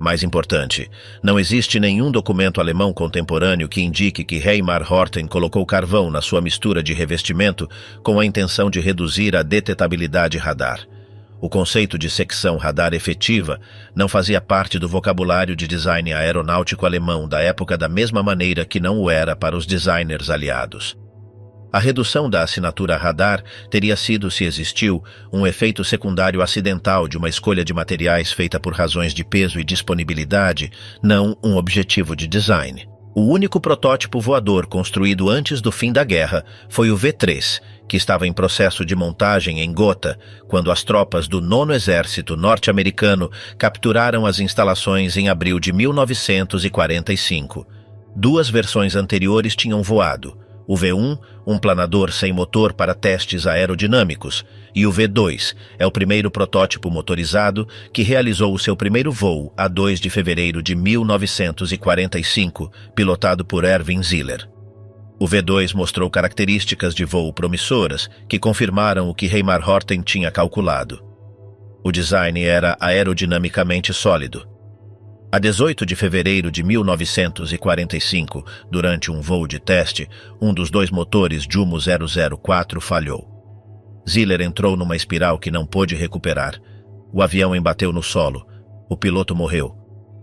Mais importante, não existe nenhum documento alemão contemporâneo que indique que Heymar Horten colocou carvão na sua mistura de revestimento com a intenção de reduzir a detetabilidade radar. O conceito de secção radar efetiva não fazia parte do vocabulário de design aeronáutico alemão da época da mesma maneira que não o era para os designers aliados. A redução da assinatura radar teria sido, se existiu, um efeito secundário acidental de uma escolha de materiais feita por razões de peso e disponibilidade, não um objetivo de design. O único protótipo voador construído antes do fim da guerra foi o V-3, que estava em processo de montagem em Gotha, quando as tropas do 9º Exército norte-americano capturaram as instalações em abril de 1945. Duas versões anteriores tinham voado: o V-1, um planador sem motor para testes aerodinâmicos, e o V-2 é o primeiro protótipo motorizado que realizou o seu primeiro voo a 2 de fevereiro de 1945, pilotado por Erwin Ziller. O V-2 mostrou características de voo promissoras que confirmaram o que Heymar Horten tinha calculado. O design era aerodinamicamente sólido. A 18 de fevereiro de 1945, durante um voo de teste, um dos dois motores Jumo 004 falhou. Ziller entrou numa espiral que não pôde recuperar. O avião embateu no solo. O piloto morreu.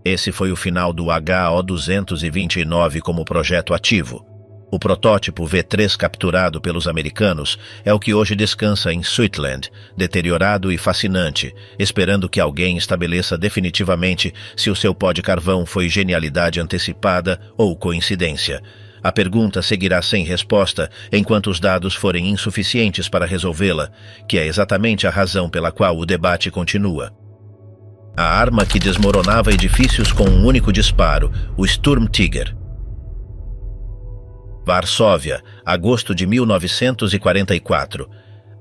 Esse foi o final do HO-229 como projeto ativo. O protótipo V-3 capturado pelos americanos é o que hoje descansa em Switzerland, deteriorado e fascinante, esperando que alguém estabeleça definitivamente se o seu pó de carvão foi genialidade antecipada ou coincidência. A pergunta seguirá sem resposta enquanto os dados forem insuficientes para resolvê-la, que é exatamente a razão pela qual o debate continua. A arma que desmoronava edifícios com um único disparo, o Sturmtiger. Varsóvia, agosto de 1944.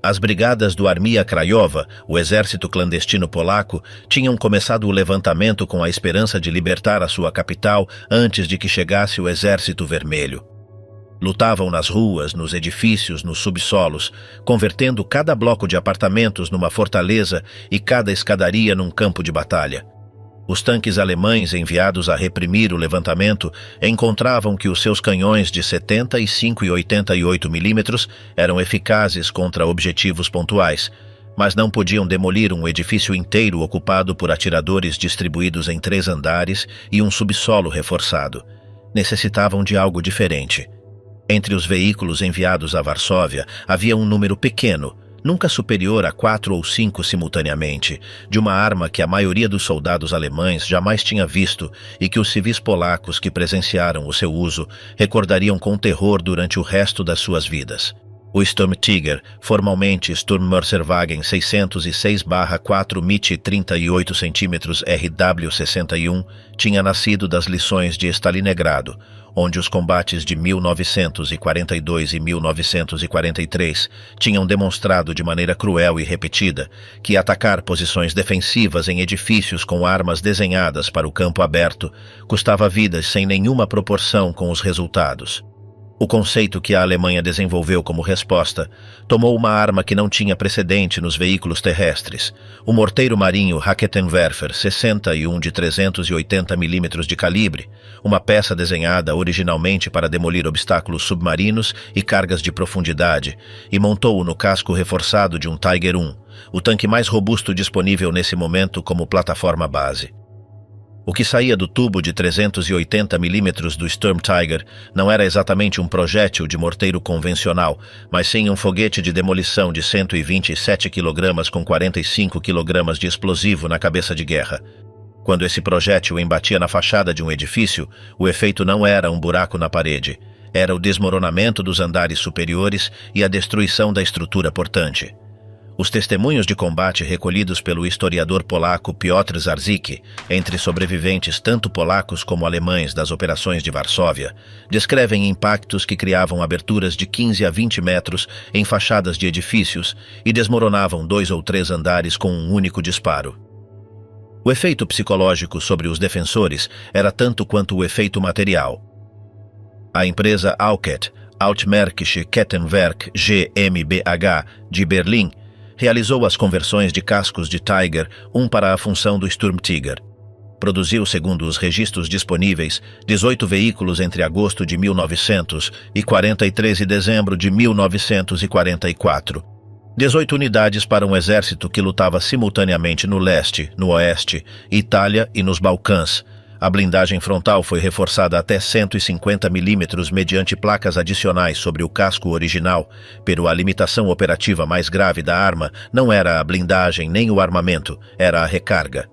As brigadas do Armia Krajowa, o exército clandestino polaco, tinham começado o levantamento com a esperança de libertar a sua capital antes de que chegasse o Exército Vermelho. Lutavam nas ruas, nos edifícios, nos subsolos, convertendo cada bloco de apartamentos numa fortaleza e cada escadaria num campo de batalha. Os tanques alemães enviados a reprimir o levantamento encontravam que os seus canhões de 75 e 88 milímetros eram eficazes contra objetivos pontuais, mas não podiam demolir um edifício inteiro ocupado por atiradores distribuídos em 3 andares e um subsolo reforçado. Necessitavam de algo diferente. Entre os veículos enviados a Varsóvia havia um número pequeno, nunca superior a 4 ou 5 simultaneamente, de uma arma que a maioria dos soldados alemães jamais tinha visto e que os civis polacos que presenciaram o seu uso recordariam com terror durante o resto das suas vidas. O Sturmtiger, formalmente Sturmmörserwagen 606/4 MIT 38 cm RW61, tinha nascido das lições de Stalingrado, onde os combates de 1942 e 1943 tinham demonstrado de maneira cruel e repetida que atacar posições defensivas em edifícios com armas desenhadas para o campo aberto custava vidas sem nenhuma proporção com os resultados. O conceito que a Alemanha desenvolveu como resposta tomou uma arma que não tinha precedente nos veículos terrestres, o morteiro marinho Raketenwerfer 61 de 380 mm de calibre, uma peça desenhada originalmente para demolir obstáculos submarinos e cargas de profundidade, e montou-o no casco reforçado de um Tiger I, o tanque mais robusto disponível nesse momento como plataforma base. O que saía do tubo de 380 mm do Sturmtiger não era exatamente um projétil de morteiro convencional, mas sim um foguete de demolição de 127 kg com 45 kg de explosivo na cabeça de guerra. Quando esse projétil embatia na fachada de um edifício, o efeito não era um buraco na parede, era o desmoronamento dos andares superiores e a destruição da estrutura portante. Os testemunhos de combate recolhidos pelo historiador polaco Piotr Zarzycki, entre sobreviventes tanto polacos como alemães das operações de Varsóvia, descrevem impactos que criavam aberturas de 15 a 20 metros em fachadas de edifícios e desmoronavam 2 ou 3 andares com um único disparo. O efeito psicológico sobre os defensores era tanto quanto o efeito material. A empresa Auket, Altmärkische Kettenwerk GmbH, de Berlim, realizou as conversões de cascos de Tiger I para a função do Sturmtiger. Produziu, segundo os registros disponíveis, 18 veículos entre agosto de 1943 e dezembro de 1944. 18 unidades para um exército que lutava simultaneamente no leste, no oeste, Itália e nos Balcãs. A blindagem frontal foi reforçada até 150 mm mediante placas adicionais sobre o casco original, pero a limitação operativa mais grave da arma não era a blindagem nem o armamento, era a recarga.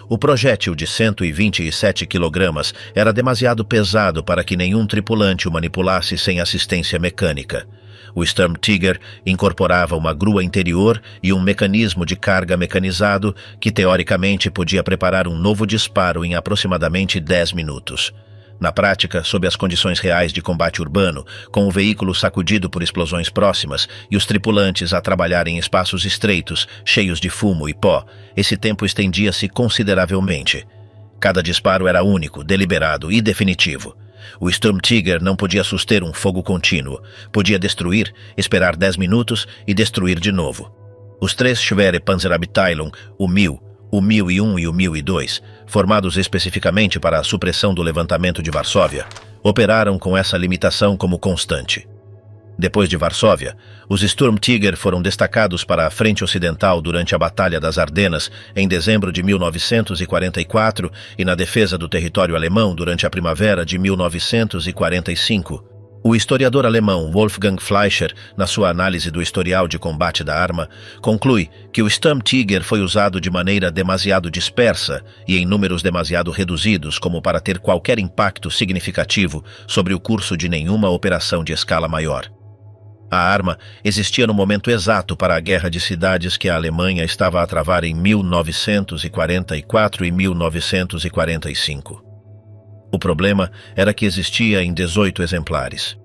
O projétil de 127 kg era demasiado pesado para que nenhum tripulante o manipulasse sem assistência mecânica. O Sturmtiger incorporava uma grua interior e um mecanismo de carga mecanizado que teoricamente podia preparar um novo disparo em aproximadamente 10 minutos. Na prática, sob as condições reais de combate urbano, com o veículo sacudido por explosões próximas e os tripulantes a trabalhar em espaços estreitos, cheios de fumo e pó, esse tempo estendia-se consideravelmente. Cada disparo era único, deliberado e definitivo. O Sturmtiger não podia suster um fogo contínuo. Podia destruir, esperar 10 minutos e destruir de novo. Os 3 Schwere Panzerabteilung, o 1000, o 1001 e o 1002, formados especificamente para a supressão do levantamento de Varsóvia, operaram com essa limitação como constante. Depois de Varsóvia, os Sturmtiger foram destacados para a frente ocidental durante a Batalha das Ardenas em dezembro de 1944 e na defesa do território alemão durante a primavera de 1945. O historiador alemão Wolfgang Fleischer, na sua análise do historial de combate da arma, conclui que o Sturmtiger foi usado de maneira demasiado dispersa e em números demasiado reduzidos como para ter qualquer impacto significativo sobre o curso de nenhuma operação de escala maior. A arma existia no momento exato para a guerra de cidades que a Alemanha estava a travar em 1944 e 1945. O problema era que existia em 18 exemplares.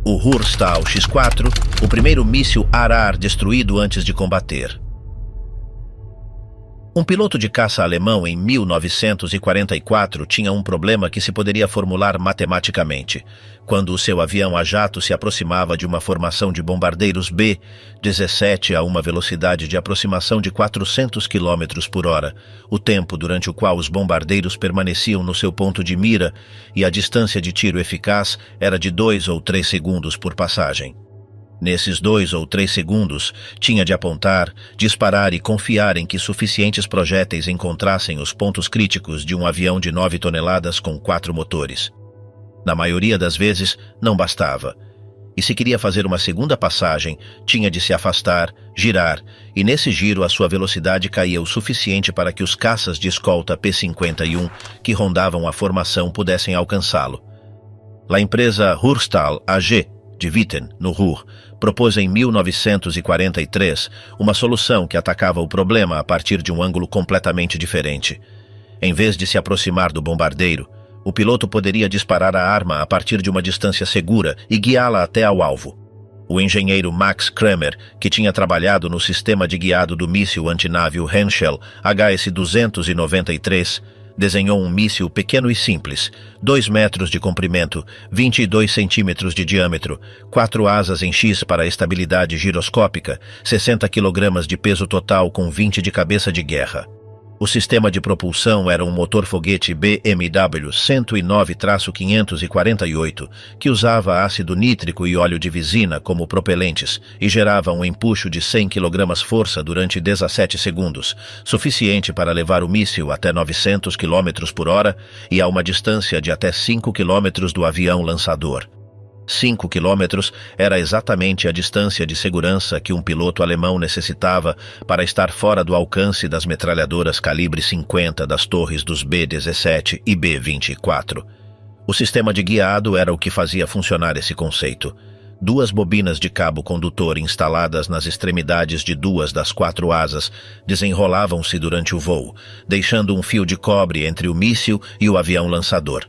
O Ruhrstahl X-4, o primeiro míssil ar-ar destruído antes de combater. Um piloto de caça alemão em 1944 tinha um problema que se poderia formular matematicamente. Quando o seu avião a jato se aproximava de uma formação de bombardeiros B-17 a uma velocidade de aproximação de 400 km por hora, o tempo durante o qual os bombardeiros permaneciam no seu ponto de mira e a distância de tiro eficaz era de 2 ou 3 segundos por passagem. Nesses 2 ou 3 segundos, tinha de apontar, disparar e confiar em que suficientes projéteis encontrassem os pontos críticos de um avião de 9 toneladas com 4 motores. Na maioria das vezes, não bastava. E se queria fazer uma segunda passagem, tinha de se afastar, girar, e nesse giro a sua velocidade caía o suficiente para que os caças de escolta P-51 que rondavam a formação pudessem alcançá-lo. A empresa Ruhrstahl AG, de Witten, no Ruhr, propôs em 1943 uma solução que atacava o problema a partir de um ângulo completamente diferente. Em vez de se aproximar do bombardeiro, o piloto poderia disparar a arma a partir de uma distância segura e guiá-la até ao alvo. O engenheiro Max Kramer, que tinha trabalhado no sistema de guiado do míssil antinávio Henschel HS-293, desenhou um míssil pequeno e simples, 2 metros de comprimento, 22 centímetros de diâmetro, 4 asas em X para estabilidade giroscópica, 60 kg de peso total com 20 de cabeça de guerra. O sistema de propulsão era um motor foguete BMW 109-548, que usava ácido nítrico e óleo de visina como propelentes e gerava um empuxo de 100 kg-força durante 17 segundos, suficiente para levar o míssil até 900 km por hora e a uma distância de até 5 km do avião lançador. 5 quilômetros era exatamente a distância de segurança que um piloto alemão necessitava para estar fora do alcance das metralhadoras calibre 50 das torres dos B-17 e B-24. O sistema de guiado era o que fazia funcionar esse conceito. 2 bobinas de cabo condutor instaladas nas extremidades de 2 das 4 asas desenrolavam-se durante o voo, deixando um fio de cobre entre o míssil e o avião lançador.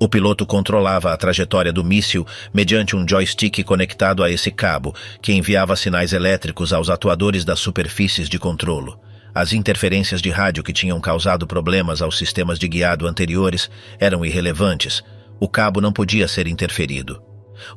O piloto controlava a trajetória do míssil mediante um joystick conectado a esse cabo, que enviava sinais elétricos aos atuadores das superfícies de controlo. As interferências de rádio que tinham causado problemas aos sistemas de guiado anteriores eram irrelevantes. O cabo não podia ser interferido.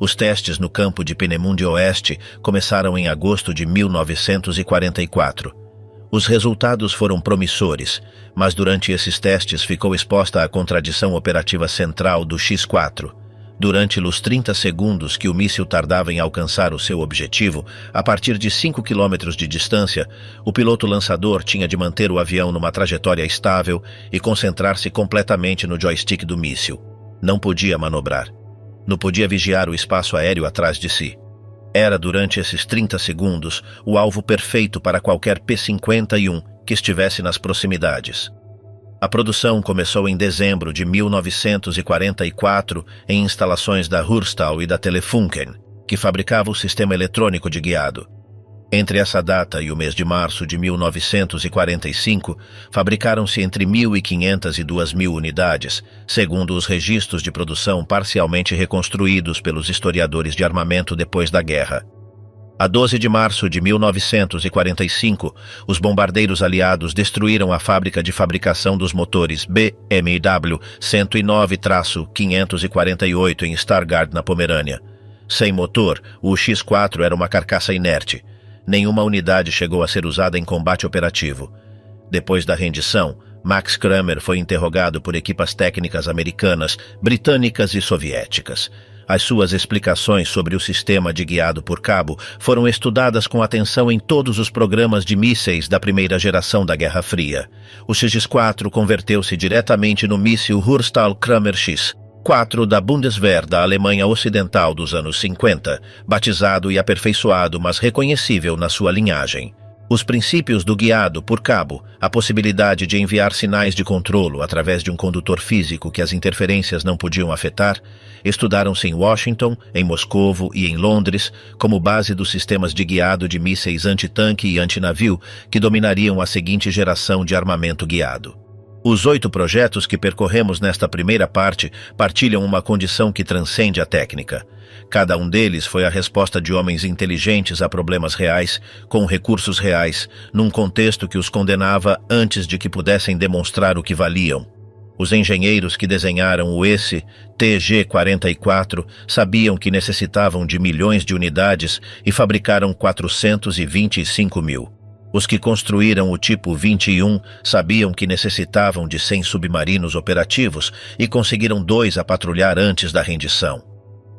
Os testes no campo de Peenemünde Oeste começaram em agosto de 1944. Os resultados foram promissores, mas durante esses testes ficou exposta à contradição operativa central do X-4. Durante os 30 segundos que o míssil tardava em alcançar o seu objetivo, a partir de 5 km de distância, o piloto lançador tinha de manter o avião numa trajetória estável e concentrar-se completamente no joystick do míssil. Não podia manobrar. Não podia vigiar o espaço aéreo atrás de si. Era, durante esses 30 segundos, o alvo perfeito para qualquer P-51 que estivesse nas proximidades. A produção começou em dezembro de 1944 em instalações da Ruhrstahl e da Telefunken, que fabricava o sistema eletrônico de guiado. Entre essa data e o mês de março de 1945, fabricaram-se entre 1.500 e 2.000 unidades, segundo os registros de produção parcialmente reconstruídos pelos historiadores de armamento depois da guerra. A 12 de março de 1945, os bombardeiros aliados destruíram a fábrica de fabricação dos motores BMW 109-548 em Stargard, na Pomerânia. Sem motor, o X-4 era uma carcaça inerte. Nenhuma unidade chegou a ser usada em combate operativo. Depois da rendição, Max Kramer foi interrogado por equipas técnicas americanas, britânicas e soviéticas. As suas explicações sobre o sistema de guiado por cabo foram estudadas com atenção em todos os programas de mísseis da primeira geração da Guerra Fria. O X-4 converteu-se diretamente no míssil Ruhrstahl Kramer X-4 da Bundeswehr da Alemanha Ocidental dos anos 50, batizado e aperfeiçoado, mas reconhecível na sua linhagem. Os princípios do guiado por cabo, a possibilidade de enviar sinais de controlo através de um condutor físico que as interferências não podiam afetar, estudaram-se em Washington, em Moscovo e em Londres como base dos sistemas de guiado de mísseis antitanque e antinavio que dominariam a seguinte geração de armamento guiado. Os 8 projetos que percorremos nesta primeira parte partilham uma condição que transcende a técnica. Cada um deles foi a resposta de homens inteligentes a problemas reais, com recursos reais, num contexto que os condenava antes de que pudessem demonstrar o que valiam. Os engenheiros que desenharam o TG-44 sabiam que necessitavam de milhões de unidades e fabricaram 425 mil. Os que construíram o tipo 21 sabiam que necessitavam de 100 submarinos operativos e conseguiram 2 a patrulhar antes da rendição.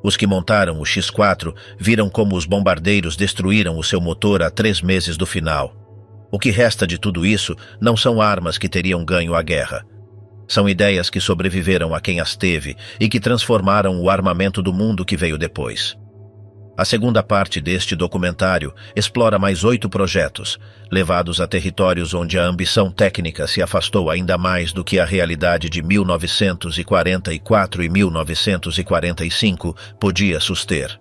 Os que montaram o X-4 viram como os bombardeiros destruíram o seu motor a 3 meses do final. O que resta de tudo isso não são armas que teriam ganho a guerra. São ideias que sobreviveram a quem as teve e que transformaram o armamento do mundo que veio depois. A segunda parte deste documentário explora mais 8 projetos, levados a territórios onde a ambição técnica se afastou ainda mais do que a realidade de 1944 e 1945 podia suster.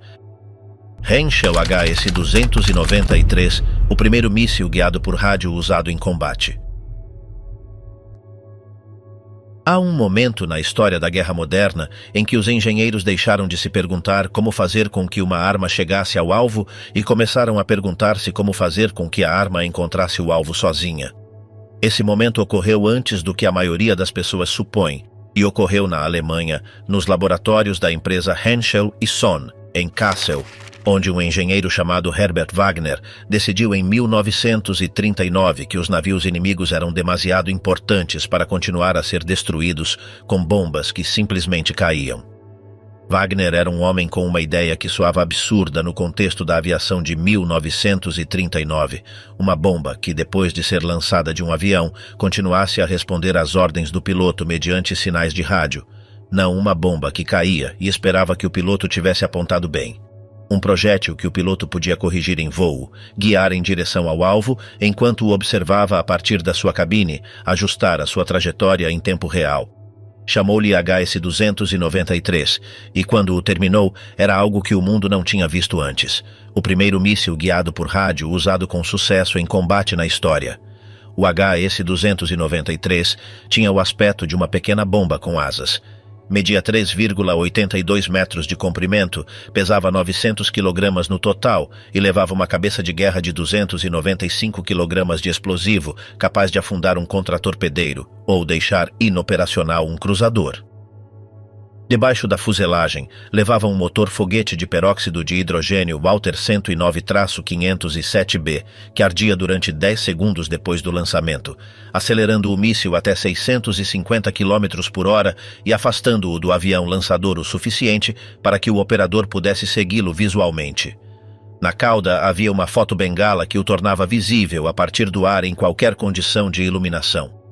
Henschel HS-293, o primeiro míssil guiado por rádio usado em combate. Há um momento na história da guerra moderna em que os engenheiros deixaram de se perguntar como fazer com que uma arma chegasse ao alvo e começaram a perguntar-se como fazer com que a arma encontrasse o alvo sozinha. Esse momento ocorreu antes do que a maioria das pessoas supõe, e ocorreu na Alemanha, nos laboratórios da empresa Henschel e Sohn, em Kassel, onde um engenheiro chamado Herbert Wagner decidiu em 1939 que os navios inimigos eram demasiado importantes para continuar a ser destruídos com bombas que simplesmente caíam. Wagner era um homem com uma ideia que soava absurda no contexto da aviação de 1939, uma bomba que, depois de ser lançada de um avião, continuasse a responder às ordens do piloto mediante sinais de rádio, não uma bomba que caía e esperava que o piloto tivesse apontado bem. Um projétil que o piloto podia corrigir em voo, guiar em direção ao alvo, enquanto o observava a partir da sua cabine, ajustar a sua trajetória em tempo real. Chamou-lhe HS-293, e quando o terminou, era algo que o mundo não tinha visto antes. O primeiro míssil guiado por rádio usado com sucesso em combate na história. O HS-293 tinha o aspecto de uma pequena bomba com asas. Media 3,82 metros de comprimento, pesava 900 kg no total e levava uma cabeça de guerra de 295 kg de explosivo, capaz de afundar um contratorpedeiro ou deixar inoperacional um cruzador. Debaixo da fuselagem, levava um motor foguete de peróxido de hidrogênio Walter 109-507B, que ardia durante 10 segundos depois do lançamento, acelerando o míssil até 650 km por hora e afastando-o do avião lançador o suficiente para que o operador pudesse segui-lo visualmente. Na cauda havia uma fotobengala que o tornava visível a partir do ar em qualquer condição de iluminação.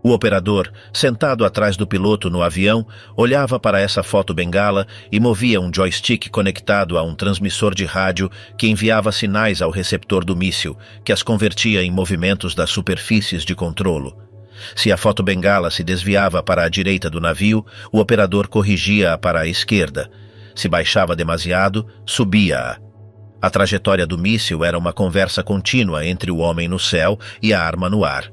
O operador, sentado atrás do piloto no avião, olhava para essa fotobengala e movia um joystick conectado a um transmissor de rádio que enviava sinais ao receptor do míssil, que as convertia em movimentos das superfícies de controlo. Se a fotobengala se desviava para a direita do navio, o operador corrigia-a para a esquerda. Se baixava demasiado, subia-a. A trajetória do míssil era uma conversa contínua entre o homem no céu e a arma no ar.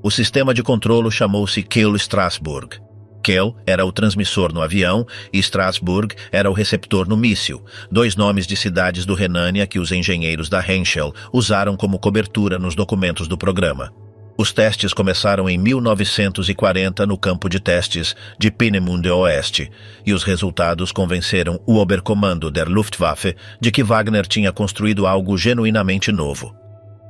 O sistema de controlo chamou-se Kiel-Strasbourg. Kiel era o transmissor no avião e Strasbourg era o receptor no míssil, 2 nomes de cidades do Renânia que os engenheiros da Henschel usaram como cobertura nos documentos do programa. Os testes começaram em 1940 no campo de testes de Peenemünde Oeste, e os resultados convenceram o Oberkommando der Luftwaffe de que Wagner tinha construído algo genuinamente novo.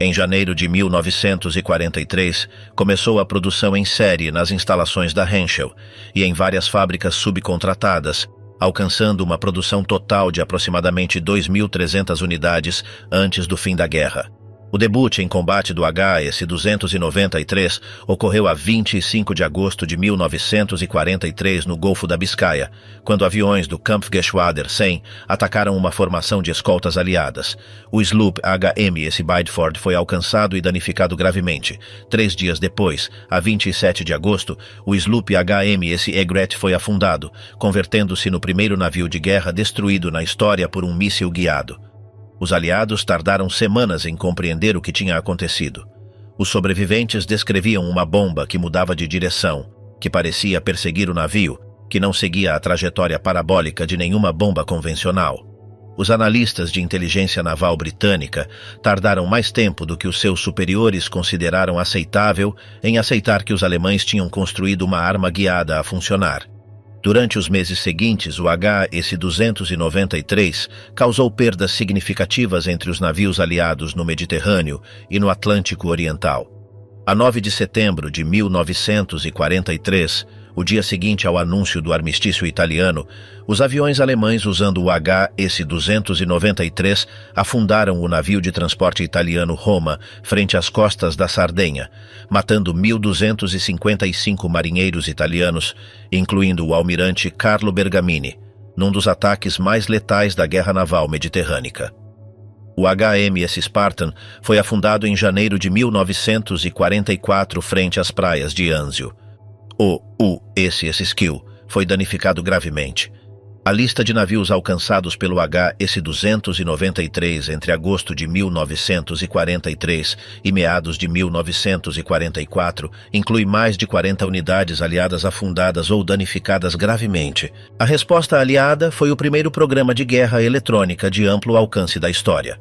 Em janeiro de 1943, começou a produção em série nas instalações da Henschel e em várias fábricas subcontratadas, alcançando uma produção total de aproximadamente 2.300 unidades antes do fim da guerra. O debut em combate do HS-293 ocorreu a 25 de agosto de 1943 no Golfo da Biscaia, quando aviões do Kampfgeschwader 100 atacaram uma formação de escoltas aliadas. O sloop HMS Bideford foi alcançado e danificado gravemente. 3 dias depois, a 27 de agosto, o sloop HMS Egret foi afundado, convertendo-se no primeiro navio de guerra destruído na história por um míssil guiado. Os aliados tardaram semanas em compreender o que tinha acontecido. Os sobreviventes descreviam uma bomba que mudava de direção, que parecia perseguir o navio, que não seguia a trajetória parabólica de nenhuma bomba convencional. Os analistas de inteligência naval britânica tardaram mais tempo do que os seus superiores consideraram aceitável em aceitar que os alemães tinham construído uma arma guiada a funcionar. Durante os meses seguintes, o HS-293 causou perdas significativas entre os navios aliados no Mediterrâneo e no Atlântico Oriental. A 9 de setembro de 1943, o dia seguinte ao anúncio do armistício italiano, os aviões alemães usando o HS-293 afundaram o navio de transporte italiano Roma frente às costas da Sardenha, matando 1.255 marinheiros italianos, incluindo o almirante Carlo Bergamini. num dos ataques mais letais da Guerra Naval Mediterrânea. O HMS Spartan foi afundado em janeiro de 1944 frente às praias de Anzio. O USS Skill foi danificado gravemente. A lista de navios alcançados pelo HS-293 entre agosto de 1943 e meados de 1944 inclui mais de 40 unidades aliadas afundadas ou danificadas gravemente. A resposta aliada foi o primeiro programa de guerra eletrônica de amplo alcance da história.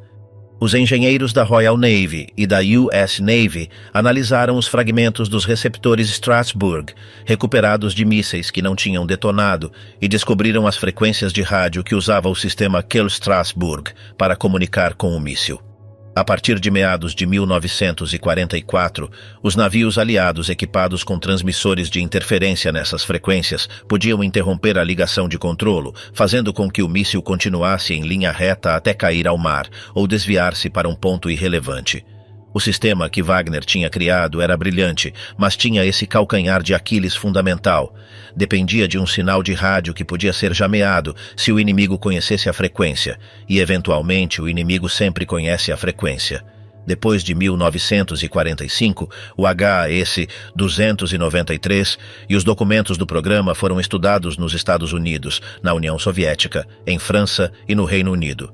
Os engenheiros da Royal Navy e da US Navy analisaram os fragmentos dos receptores Strasbourg, recuperados de mísseis que não tinham detonado, e descobriram as frequências de rádio que usava o sistema Kiel Strasbourg para comunicar com o míssil. A partir de meados de 1944, os navios aliados equipados com transmissores de interferência nessas frequências podiam interromper a ligação de controlo, fazendo com que o míssil continuasse em linha reta até cair ao mar ou desviar-se para um ponto irrelevante. O sistema que Wagner tinha criado era brilhante, mas tinha esse calcanhar de Aquiles fundamental. Dependia de um sinal de rádio que podia ser jameado se o inimigo conhecesse a frequência, e eventualmente o inimigo sempre conhece a frequência. Depois de 1945, o HAS-293 e os documentos do programa foram estudados nos Estados Unidos, na União Soviética, em França e no Reino Unido.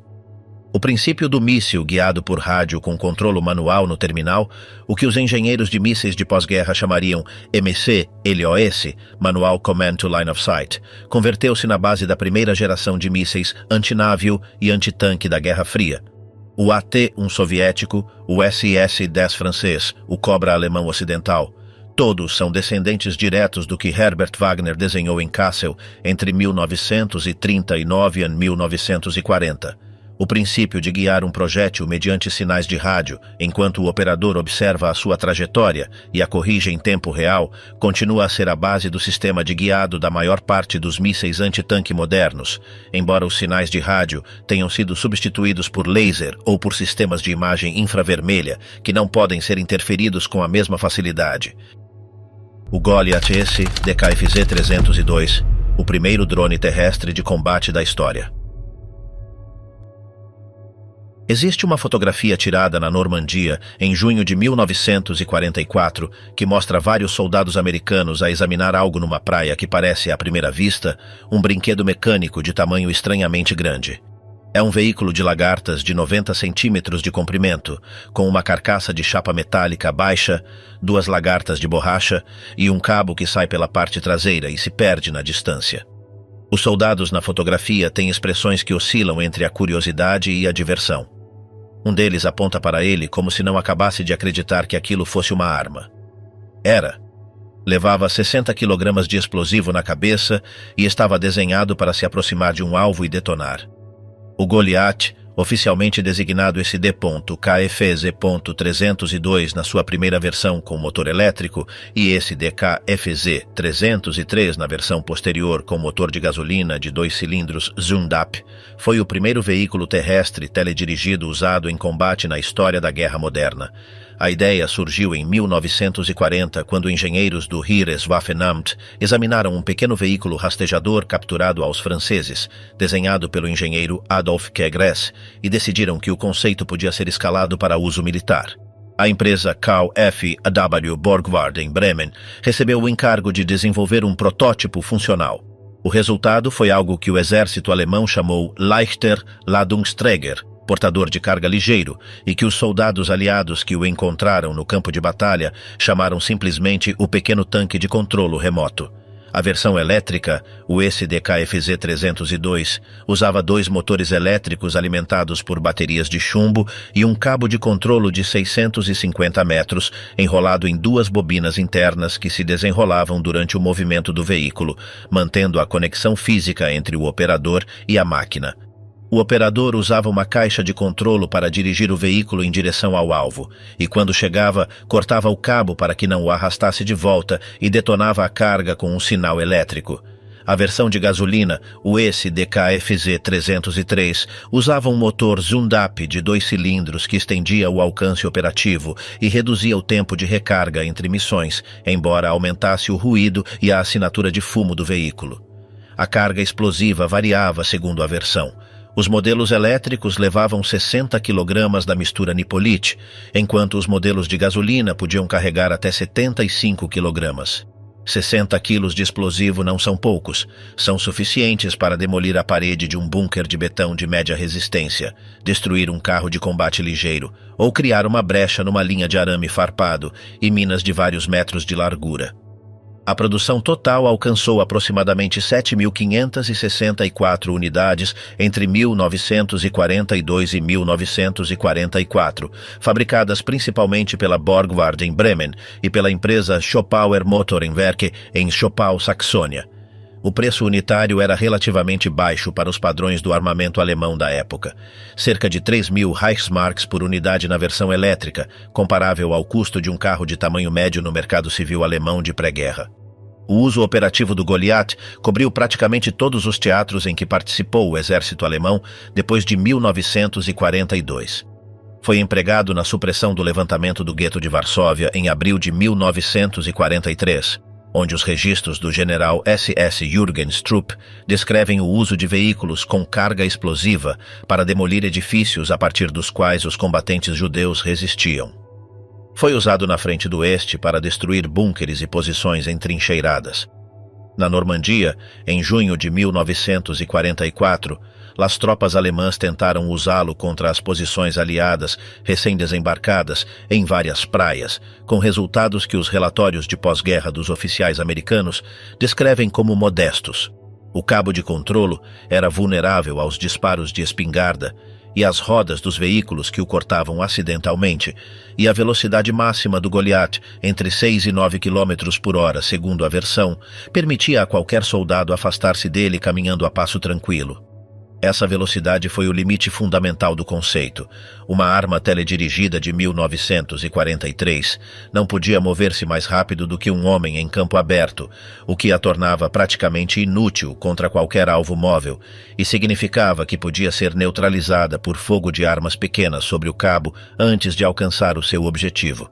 O princípio do míssil guiado por rádio com controlo manual no terminal, o que os engenheiros de mísseis de pós-guerra chamariam MC-LOS, Manual Command to Line of Sight, converteu-se na base da primeira geração de mísseis antinávio e antitanque da Guerra Fria. O AT-1 soviético, o SS-10 francês, o Cobra alemão ocidental, todos são descendentes diretos do que Herbert Wagner desenhou em Kassel entre 1939 e 1940. O princípio de guiar um projétil mediante sinais de rádio, enquanto o operador observa a sua trajetória e a corrige em tempo real, continua a ser a base do sistema de guiado da maior parte dos mísseis antitanque modernos, embora os sinais de rádio tenham sido substituídos por laser ou por sistemas de imagem infravermelha, que não podem ser interferidos com a mesma facilidade. O Goliath S DKFZ-302, o primeiro drone terrestre de combate da história. Existe uma fotografia tirada na Normandia em junho de 1944 que mostra vários soldados americanos a examinar algo numa praia que parece, à primeira vista, um brinquedo mecânico de tamanho estranhamente grande. É um veículo de lagartas de 90 centímetros de comprimento, com uma carcaça de chapa metálica baixa, 2 lagartas de borracha e um cabo que sai pela parte traseira e se perde na distância. Os soldados na fotografia têm expressões que oscilam entre a curiosidade e a diversão. Um deles aponta para ele como se não acabasse de acreditar que aquilo fosse uma arma. Era. Levava 60 kg de explosivo na cabeça e estava desenhado para se aproximar de um alvo e detonar. O Goliath, oficialmente designado SD-KFZ-302 na sua primeira versão com motor elétrico e SD-KFZ-303 na versão posterior com motor de gasolina de 2 cilindros Zundap, foi o primeiro veículo terrestre teledirigido usado em combate na história da guerra moderna. A ideia surgiu em 1940, quando engenheiros do Heereswaffenamt examinaram um pequeno veículo rastejador capturado aos franceses, desenhado pelo engenheiro Adolf Kegres, e decidiram que o conceito podia ser escalado para uso militar. A empresa KfW Borgward, em Bremen, recebeu o encargo de desenvolver um protótipo funcional. O resultado foi algo que o exército alemão chamou Leichter Ladungsträger, portador de carga ligeiro, e que os soldados aliados que o encontraram no campo de batalha chamaram simplesmente o pequeno tanque de controlo remoto. A versão elétrica, o SD-KFZ-302, usava 2 motores elétricos alimentados por baterias de chumbo e um cabo de controlo de 650 metros, enrolado em 2 bobinas internas que se desenrolavam durante o movimento do veículo, mantendo a conexão física entre o operador e a máquina. O operador usava uma caixa de controlo para dirigir o veículo em direção ao alvo, e quando chegava, cortava o cabo para que não o arrastasse de volta e detonava a carga com um sinal elétrico. A versão de gasolina, o SD-KFZ-303, usava um motor Zundap de 2 cilindros que estendia o alcance operativo e reduzia o tempo de recarga entre missões, embora aumentasse o ruído e a assinatura de fumo do veículo. A carga explosiva variava segundo a versão. Os modelos elétricos levavam 60 kg da mistura nipolite, enquanto os modelos de gasolina podiam carregar até 75 kg. 60 quilos de explosivo não são poucos, são suficientes para demolir a parede de um bunker de betão de média resistência, destruir um carro de combate ligeiro ou criar uma brecha numa linha de arame farpado e minas de vários metros de largura. A produção total alcançou aproximadamente 7.564 unidades entre 1942 e 1944, fabricadas principalmente pela Borgward em Bremen e pela empresa Schopauer Motorenwerke em Schopau, Saxônia. O preço unitário era relativamente baixo para os padrões do armamento alemão da época, cerca de 3.000 Reichsmarks por unidade na versão elétrica, comparável ao custo de um carro de tamanho médio no mercado civil alemão de pré-guerra. O uso operativo do Goliath cobriu praticamente todos os teatros em que participou o exército alemão depois de 1942. Foi empregado na supressão do levantamento do gueto de Varsóvia em abril de 1943, onde os registros do general SS Jürgen Strupp descrevem o uso de veículos com carga explosiva para demolir edifícios a partir dos quais os combatentes judeus resistiam. Foi usado na frente do oeste para destruir búnkeres e posições entrincheiradas. Na Normandia, em junho de 1944, as tropas alemãs tentaram usá-lo contra as posições aliadas recém-desembarcadas em várias praias, com resultados que os relatórios de pós-guerra dos oficiais americanos descrevem como modestos. O cabo de controlo era vulnerável aos disparos de espingarda, e as rodas dos veículos que o cortavam acidentalmente, e a velocidade máxima do Goliath, entre 6 e 9 km por hora, segundo a versão, permitia a qualquer soldado afastar-se dele caminhando a passo tranquilo. Essa velocidade foi o limite fundamental do conceito. Uma arma teledirigida de 1943 não podia mover-se mais rápido do que um homem em campo aberto, o que a tornava praticamente inútil contra qualquer alvo móvel, e significava que podia ser neutralizada por fogo de armas pequenas sobre o cabo antes de alcançar o seu objetivo.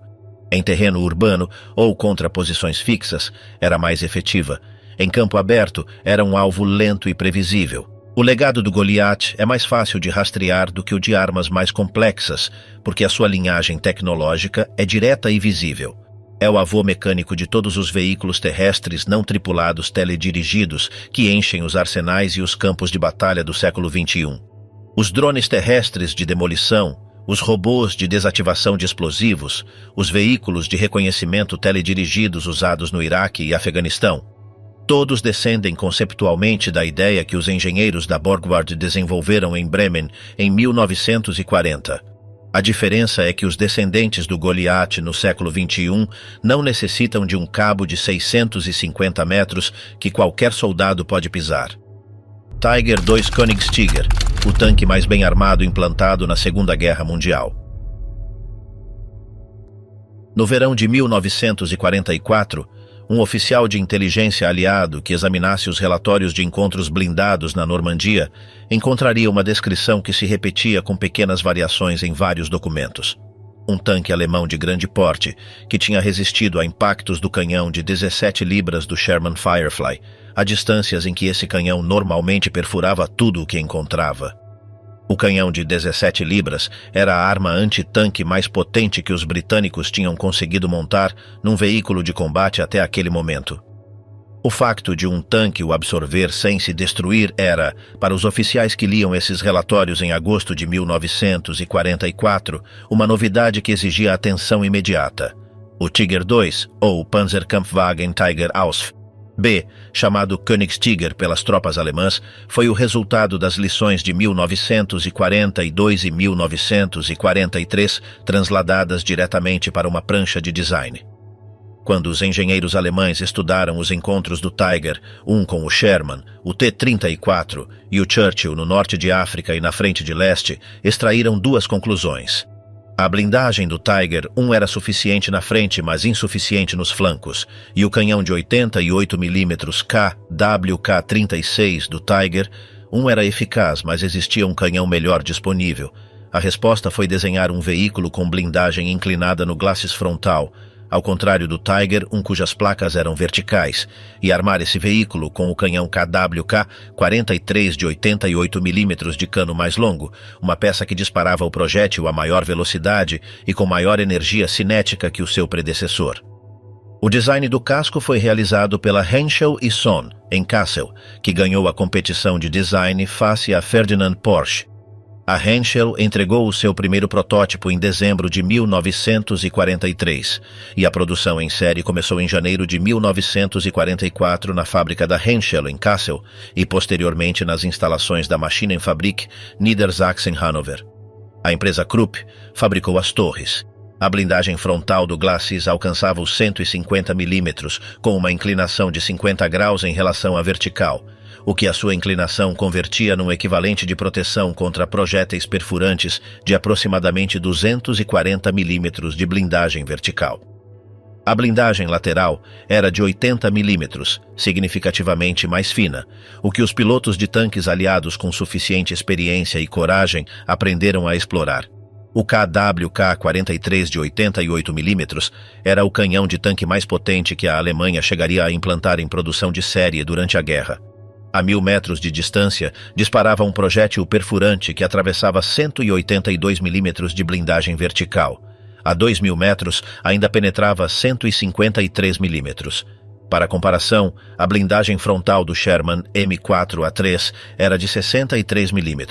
Em terreno urbano ou contra posições fixas, era mais efetiva. Em campo aberto, era um alvo lento e previsível. O legado do Goliath é mais fácil de rastrear do que o de armas mais complexas, porque a sua linhagem tecnológica é direta e visível. É o avô mecânico de todos os veículos terrestres não tripulados teledirigidos que enchem os arsenais e os campos de batalha do século XXI. Os drones terrestres de demolição, os robôs de desativação de explosivos, os veículos de reconhecimento teledirigidos usados no Iraque e Afeganistão. Todos descendem conceptualmente da ideia que os engenheiros da Borgward desenvolveram em Bremen em 1940. A diferença é que os descendentes do Goliath no século XXI não necessitam de um cabo de 650 metros que qualquer soldado pode pisar. Tiger II Königstiger, o tanque mais bem armado implantado na Segunda Guerra Mundial. No verão de 1944, um oficial de inteligência aliado que examinasse os relatórios de encontros blindados na Normandia encontraria uma descrição que se repetia com pequenas variações em vários documentos. Um tanque alemão de grande porte, que tinha resistido a impactos do canhão de 17 libras do Sherman Firefly, a distâncias em que esse canhão normalmente perfurava tudo o que encontrava. O canhão de 17 libras era a arma anti-tanque mais potente que os britânicos tinham conseguido montar num veículo de combate até aquele momento. O facto de um tanque o absorver sem se destruir era, para os oficiais que liam esses relatórios em agosto de 1944, uma novidade que exigia atenção imediata. O Tiger II, ou Panzerkampfwagen Tiger Ausf. B, chamado Königstiger pelas tropas alemãs, foi o resultado das lições de 1942 e 1943 transladadas diretamente para uma prancha de design. Quando os engenheiros alemães estudaram os encontros do Tiger, um com o Sherman, o T-34 e o Churchill no norte de África e na frente de leste, extraíram duas conclusões. A blindagem do Tiger 1 era suficiente na frente, mas insuficiente nos flancos, e o canhão de 88 mm KWK-36 do Tiger 1 era eficaz, mas existia um canhão melhor disponível. A resposta foi desenhar um veículo com blindagem inclinada no glacis frontal, ao contrário do Tiger, cujas placas eram verticais, e armar esse veículo com o canhão KWK 43 de 88 mm de cano mais longo, uma peça que disparava o projétil a maior velocidade e com maior energia cinética que o seu predecessor. O design do casco foi realizado pela Henschel & Son, em Kassel, que ganhou a competição de design face a Ferdinand Porsche. A Henschel entregou o seu primeiro protótipo em dezembro de 1943, e a produção em série começou em janeiro de 1944 na fábrica da Henschel, em Kassel, e posteriormente nas instalações da Maschinenfabrik Niedersachsen-Hannover. A empresa Krupp fabricou as torres. A blindagem frontal do Glacis alcançava os 150 mm, com uma inclinação de 50 graus em relação à vertical, o que a sua inclinação convertia num equivalente de proteção contra projéteis perfurantes de aproximadamente 240 mm de blindagem vertical. A blindagem lateral era de 80 mm, significativamente mais fina, o que os pilotos de tanques aliados com suficiente experiência e coragem aprenderam a explorar. O KWK 43 de 88 mm era o canhão de tanque mais potente que a Alemanha chegaria a implantar em produção de série durante a guerra. A 1000 metros de distância, disparava um projétil perfurante que atravessava 182 mm de blindagem vertical. A 2000 metros, ainda penetrava 153 mm. Para comparação, a blindagem frontal do Sherman M4A3 era de 63 mm.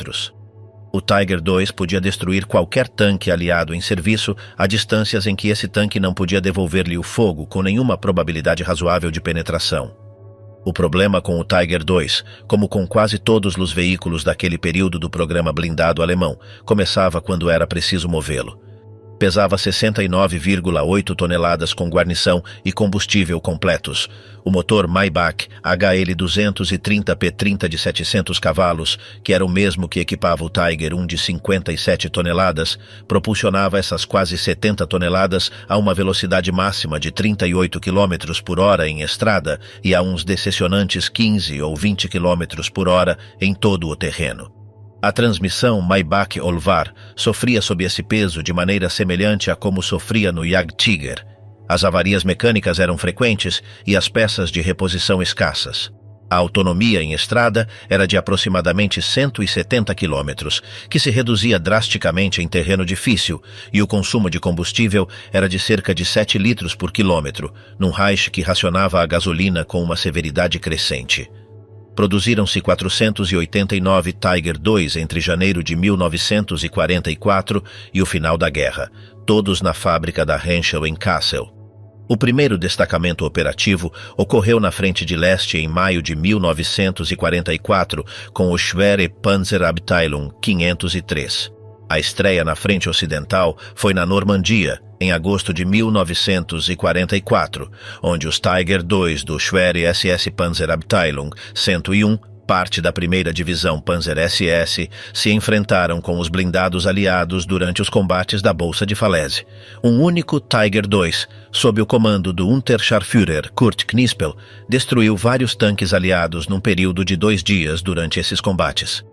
O Tiger II podia destruir qualquer tanque aliado em serviço a distâncias em que esse tanque não podia devolver-lhe o fogo com nenhuma probabilidade razoável de penetração. O problema com o Tiger II, como com quase todos os veículos daquele período do programa blindado alemão, começava quando era preciso movê-lo. Pesava 69,8 toneladas com guarnição e combustível completos. O motor Maybach HL230P30 de 700 cavalos, que era o mesmo que equipava o Tiger I de 57 toneladas, propulsionava essas quase 70 toneladas a uma velocidade máxima de 38 km por hora em estrada e a uns decepcionantes 15 ou 20 km por hora em todo o terreno. A transmissão Maybach Olvar sofria sob esse peso de maneira semelhante a como sofria no Jagdtiger. As avarias mecânicas eram frequentes e as peças de reposição escassas. A autonomia em estrada era de aproximadamente 170 km, que se reduzia drasticamente em terreno difícil, e o consumo de combustível era de cerca de 7 litros por quilômetro, num Reich que racionava a gasolina com uma severidade crescente. Produziram-se 489 Tiger II entre janeiro de 1944 e o final da guerra, todos na fábrica da Henschel em Kassel. O primeiro destacamento operativo ocorreu na Frente de Leste em maio de 1944 com o Schwere Panzerabteilung 503. A estreia na Frente Ocidental foi na Normandia, em agosto de 1944, onde os Tiger II do Schwere SS Panzerabteilung 101, parte da primeira divisão Panzer SS, se enfrentaram com os blindados aliados durante os combates da Bolsa de Falaise. Um único Tiger II, sob o comando do Unterscharführer Kurt Knispel, destruiu vários tanques aliados num período de 2 dias durante esses combates.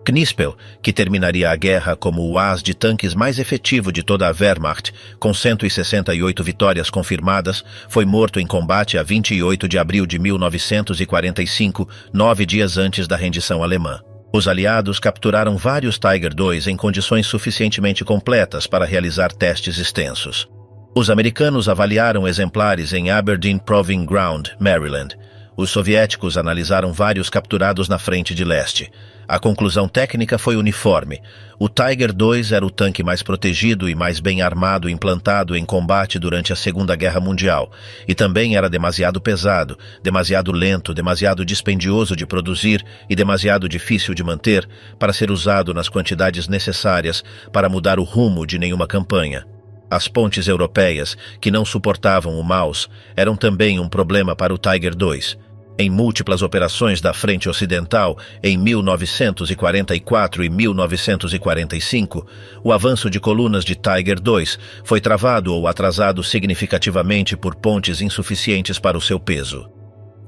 Knispel, que terminaria a guerra como o as de tanques mais efetivo de toda a Wehrmacht, com 168 vitórias confirmadas, foi morto em combate a 28 de abril de 1945, 9 dias antes da rendição alemã. Os aliados capturaram vários Tiger II em condições suficientemente completas para realizar testes extensos. Os americanos avaliaram exemplares em Aberdeen Proving Ground, Maryland. Os soviéticos analisaram vários capturados na Frente de Leste. A conclusão técnica foi uniforme. O Tiger II era o tanque mais protegido e mais bem armado implantado em combate durante a Segunda Guerra Mundial, e também era demasiado pesado, demasiado lento, demasiado dispendioso de produzir e demasiado difícil de manter para ser usado nas quantidades necessárias para mudar o rumo de nenhuma campanha. As pontes europeias, que não suportavam o Maus, eram também um problema para o Tiger II. Em múltiplas operações da Frente Ocidental, em 1944 e 1945, o avanço de colunas de Tiger II foi travado ou atrasado significativamente por pontes insuficientes para o seu peso.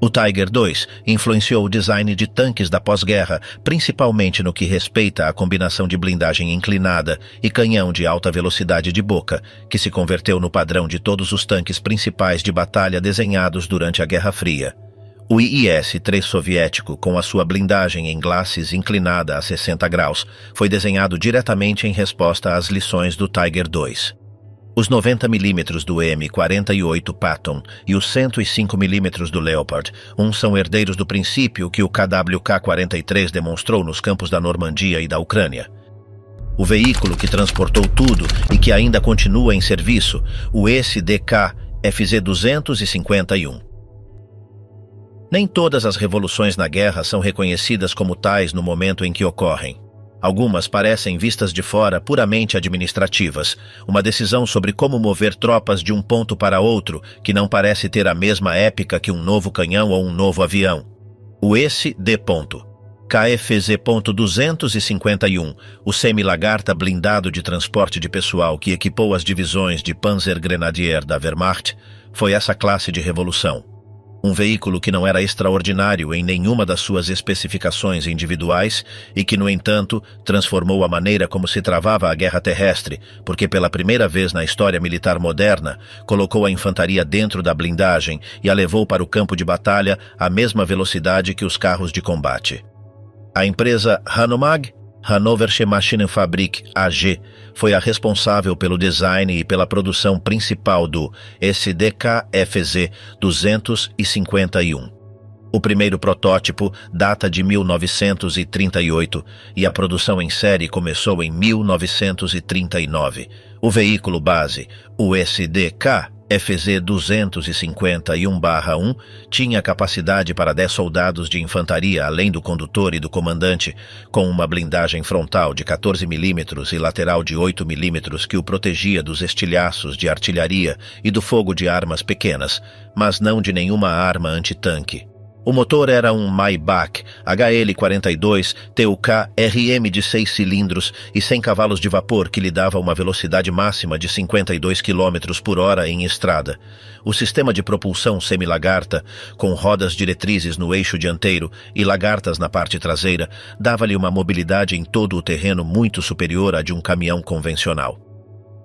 O Tiger II influenciou o design de tanques da pós-guerra, principalmente no que respeita à combinação de blindagem inclinada e canhão de alta velocidade de boca, que se converteu no padrão de todos os tanques principais de batalha desenhados durante a Guerra Fria. O IS-3 soviético, com a sua blindagem em glacis inclinada a 60 graus, foi desenhado diretamente em resposta às lições do Tiger II. Os 90 mm do M48 Patton e os 105 mm do Leopard são herdeiros do princípio que o KWK-43 demonstrou nos campos da Normandia e da Ucrânia. O veículo que transportou tudo e que ainda continua em serviço, o SDK-FZ-251. Nem todas as revoluções na guerra são reconhecidas como tais no momento em que ocorrem. Algumas parecem vistas de fora puramente administrativas, uma decisão sobre como mover tropas de um ponto para outro que não parece ter a mesma épica que um novo canhão ou um novo avião. O KFZ.251, o semi-lagarta blindado de transporte de pessoal que equipou as divisões de Panzergrenadier da Wehrmacht, foi essa classe de revolução. Um veículo que não era extraordinário em nenhuma das suas especificações individuais e que, no entanto, transformou a maneira como se travava a guerra terrestre, porque pela primeira vez na história militar moderna, colocou a infantaria dentro da blindagem e a levou para o campo de batalha à mesma velocidade que os carros de combate. A empresa Hanomag, Hannoversche Maschinenfabrik AG, foi a responsável pelo design e pela produção principal do SDK-FZ-251. O primeiro protótipo data de 1938 e a produção em série começou em 1939. O veículo base, o SDK-FZ-251-1, tinha capacidade para 10 soldados de infantaria além do condutor e do comandante, com uma blindagem frontal de 14 mm e lateral de 8 mm que o protegia dos estilhaços de artilharia e do fogo de armas pequenas, mas não de nenhuma arma antitanque. O motor era um Maybach HL42 TUK RM de 6 cilindros e 100 cavalos de vapor que lhe dava uma velocidade máxima de 52 km por hora em estrada. O sistema de propulsão semi-lagarta, com rodas diretrizes no eixo dianteiro e lagartas na parte traseira, dava-lhe uma mobilidade em todo o terreno muito superior à de um caminhão convencional.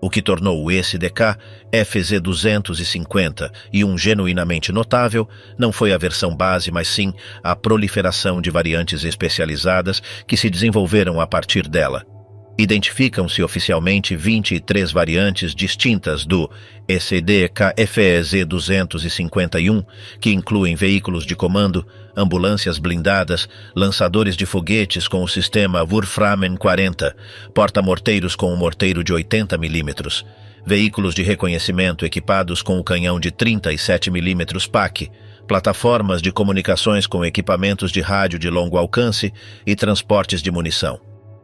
O que tornou o SDK-FZ-251 genuinamente notável não foi a versão base, mas sim a proliferação de variantes especializadas que se desenvolveram a partir dela. Identificam-se oficialmente 23 variantes distintas do SDK-FZ-251, que incluem veículos de comando, ambulâncias blindadas, lançadores de foguetes com o sistema Wurfrahmen 40, porta-morteiros com um morteiro de 80 mm, veículos de reconhecimento equipados com o canhão de 37 mm PAC, plataformas de comunicações com equipamentos de rádio de longo alcance e transportes de munição.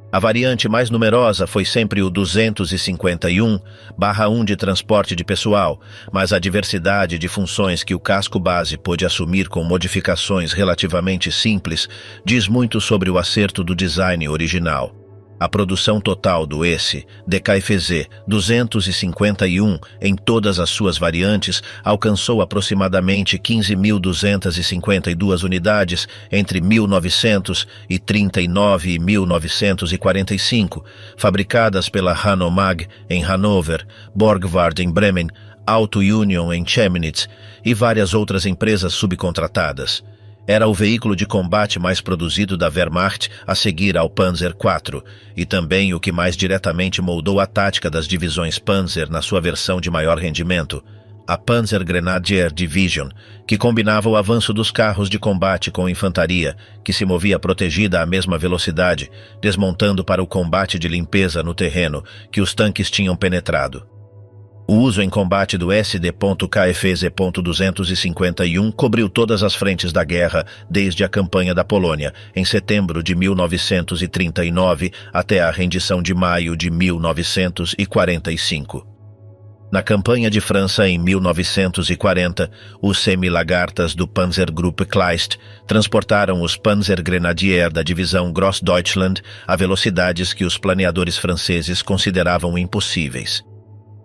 A variante mais numerosa foi sempre o 251/1 de transporte de pessoal, mas a diversidade de funções que o casco base pôde assumir com modificações relativamente simples diz muito sobre o acerto do design original. A produção total do SDK-FZ-251 em todas as suas variantes alcançou aproximadamente 15.252 unidades entre 1939 e 1945, fabricadas pela Hanomag em Hannover, Borgward em Bremen, Auto Union em Chemnitz e várias outras empresas subcontratadas. Era o veículo de combate mais produzido da Wehrmacht a seguir ao Panzer IV, e também o que mais diretamente moldou a tática das divisões Panzer na sua versão de maior rendimento, a Panzergrenadier Division, que combinava o avanço dos carros de combate com infantaria, que se movia protegida à mesma velocidade, desmontando para o combate de limpeza no terreno que os tanques tinham penetrado. O uso em combate do SD.KFZ.251 cobriu todas as frentes da guerra desde a campanha da Polônia, em setembro de 1939, até a rendição de maio de 1945. Na campanha de França em 1940, os semi-lagartas do Panzergruppe Kleist transportaram os Panzergrenadier da divisão Grossdeutschland a velocidades que os planeadores franceses consideravam impossíveis.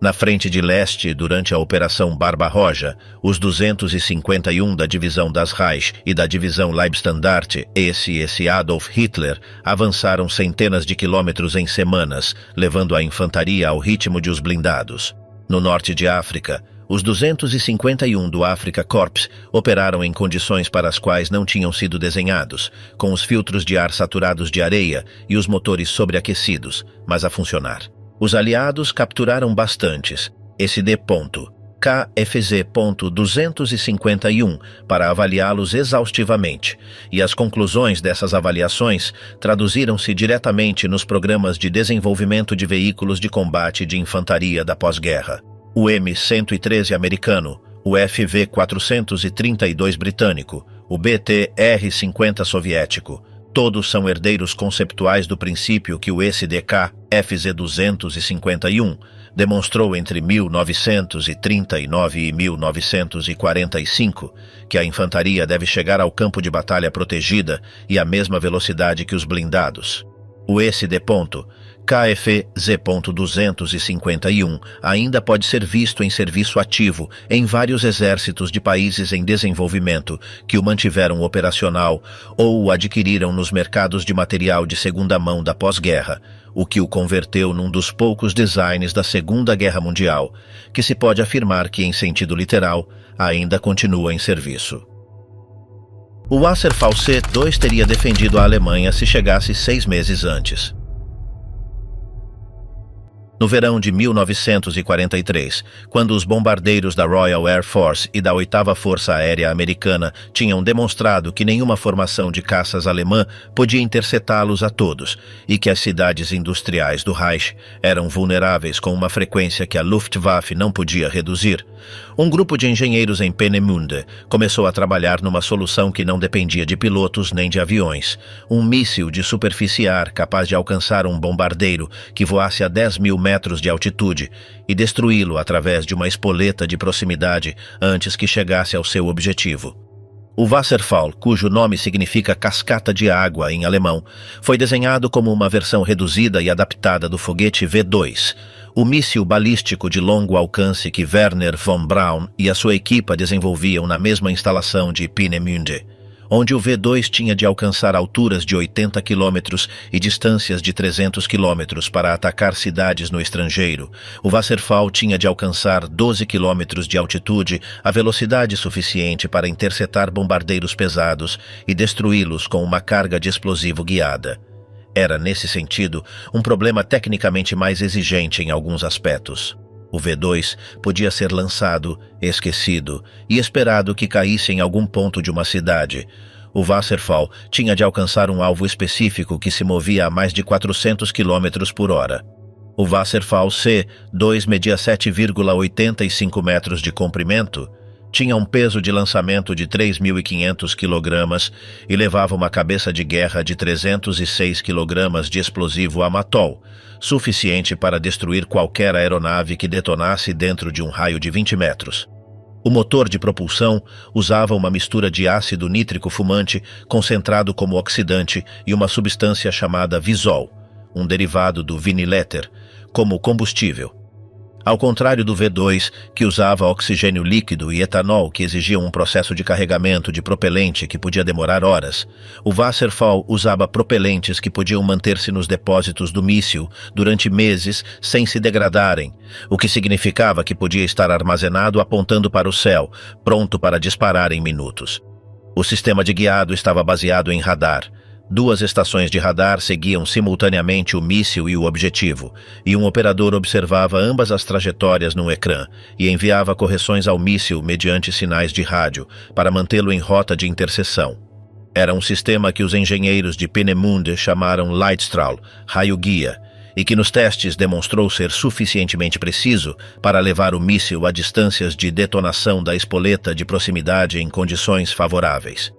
Na frente de leste, durante a Operação Barbarroja, os 251 da Divisão das Reich e da Divisão Leibstandarte, esse Adolf Hitler, avançaram centenas de quilômetros em semanas, levando a infantaria ao ritmo de os blindados. No norte de África, os 251 do Afrika Korps operaram em condições para as quais não tinham sido desenhados, com os filtros de ar saturados de areia e os motores sobreaquecidos, mas a funcionar. Os aliados capturaram bastantes, KFZ.251, para avaliá-los exaustivamente, e as conclusões dessas avaliações traduziram-se diretamente nos programas de desenvolvimento de veículos de combate de infantaria da pós-guerra. O M-113 americano, o FV-432 britânico, o BT-R-50 soviético, todos são herdeiros conceptuais do princípio que o SDK FZ-251 demonstrou entre 1939 e 1945, que a infantaria deve chegar ao campo de batalha protegida e à mesma velocidade que os blindados. O KFZ.251 ainda pode ser visto em serviço ativo em vários exércitos de países em desenvolvimento que o mantiveram operacional ou o adquiriram nos mercados de material de segunda mão da pós-guerra, o que o converteu num dos poucos designs da Segunda Guerra Mundial, que se pode afirmar que, em sentido literal, ainda continua em serviço. O Wasserfall C-2 teria defendido a Alemanha se chegasse 6 meses antes. No verão de 1943, quando os bombardeiros da Royal Air Force e da 8ª Força Aérea Americana tinham demonstrado que nenhuma formação de caças alemã podia interceptá-los a todos e que as cidades industriais do Reich eram vulneráveis com uma frequência que a Luftwaffe não podia reduzir, um grupo de engenheiros em Peenemünde começou a trabalhar numa solução que não dependia de pilotos nem de aviões, um míssil de superfície ar capaz de alcançar um bombardeiro que voasse a 10.000 metros de altitude e destruí-lo através de uma espoleta de proximidade antes que chegasse ao seu objetivo. O Wasserfall, cujo nome significa cascata de água em alemão, foi desenhado como uma versão reduzida e adaptada do foguete V-2, o míssil balístico de longo alcance que Werner von Braun e a sua equipa desenvolviam na mesma instalação de Peenemünde, onde o V-2 tinha de alcançar alturas de 80 km e distâncias de 300 km para atacar cidades no estrangeiro. O Wasserfall tinha de alcançar 12 km de altitude a velocidade suficiente para interceptar bombardeiros pesados e destruí-los com uma carga de explosivo guiada. Era, nesse sentido, um problema tecnicamente mais exigente em alguns aspectos. O V-2 podia ser lançado, esquecido e esperado que caísse em algum ponto de uma cidade. O Wasserfall tinha de alcançar um alvo específico que se movia a mais de 400 km por hora. O Wasserfall C-2 media 7,85 metros de comprimento, tinha um peso de lançamento de 3.500 kg e levava uma cabeça de guerra de 306 kg de explosivo Amatol, suficiente para destruir qualquer aeronave que detonasse dentro de um raio de 20 metros. O motor de propulsão usava uma mistura de ácido nítrico fumante concentrado como oxidante e uma substância chamada Visol, um derivado do viniléter, como combustível. Ao contrário do V-2, que usava oxigênio líquido e etanol que exigiam um processo de carregamento de propelente que podia demorar horas, o Wasserfall usava propelentes que podiam manter-se nos depósitos do míssil durante meses sem se degradarem, o que significava que podia estar armazenado apontando para o céu, pronto para disparar em minutos. O sistema de guiado estava baseado em radar. 2 estações de radar seguiam simultaneamente o míssil e o objetivo, e um operador observava ambas as trajetórias no ecrã e enviava correções ao míssil mediante sinais de rádio para mantê-lo em rota de interseção. Era um sistema que os engenheiros de Peenemünde chamaram Leitstrahl, raio-guia, e que nos testes demonstrou ser suficientemente preciso para levar o míssil a distâncias de detonação da espoleta de proximidade em condições favoráveis.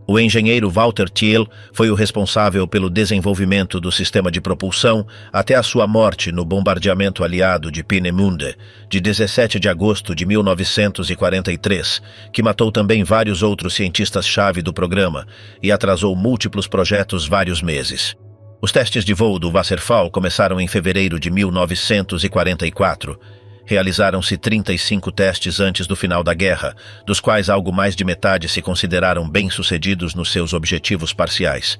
O engenheiro Walter Thiel foi o responsável pelo desenvolvimento do sistema de propulsão até a sua morte no bombardeamento aliado de Peenemünde, de 17 de agosto de 1943, que matou também vários outros cientistas-chave do programa e atrasou múltiplos projetos vários meses. Os testes de voo do Wasserfall começaram em fevereiro de 1944, Realizaram-se 35 testes antes do final da guerra, dos quais algo mais de metade se consideraram bem-sucedidos nos seus objetivos parciais.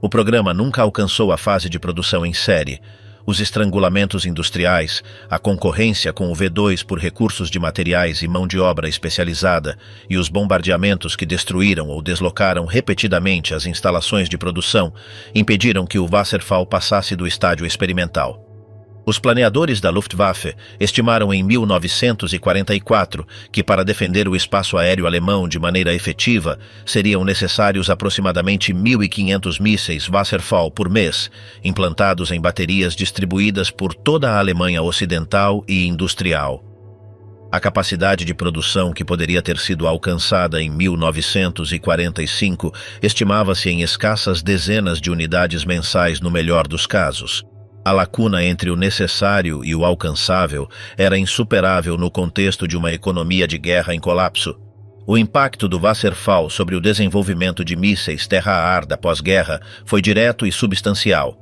O programa nunca alcançou a fase de produção em série. Os estrangulamentos industriais, a concorrência com o V2 por recursos de materiais e mão de obra especializada e os bombardeamentos que destruíram ou deslocaram repetidamente as instalações de produção impediram que o Wasserfall passasse do estágio experimental. Os planeadores da Luftwaffe estimaram em 1944 que, para defender o espaço aéreo alemão de maneira efetiva, seriam necessários aproximadamente 1.500 mísseis Wasserfall por mês, implantados em baterias distribuídas por toda a Alemanha ocidental e industrial. A capacidade de produção que poderia ter sido alcançada em 1945 estimava-se em escassas dezenas de unidades mensais no melhor dos casos. A lacuna entre o necessário e o alcançável era insuperável no contexto de uma economia de guerra em colapso. O impacto do Wasserfall sobre o desenvolvimento de mísseis terra-ar da pós-guerra foi direto e substancial.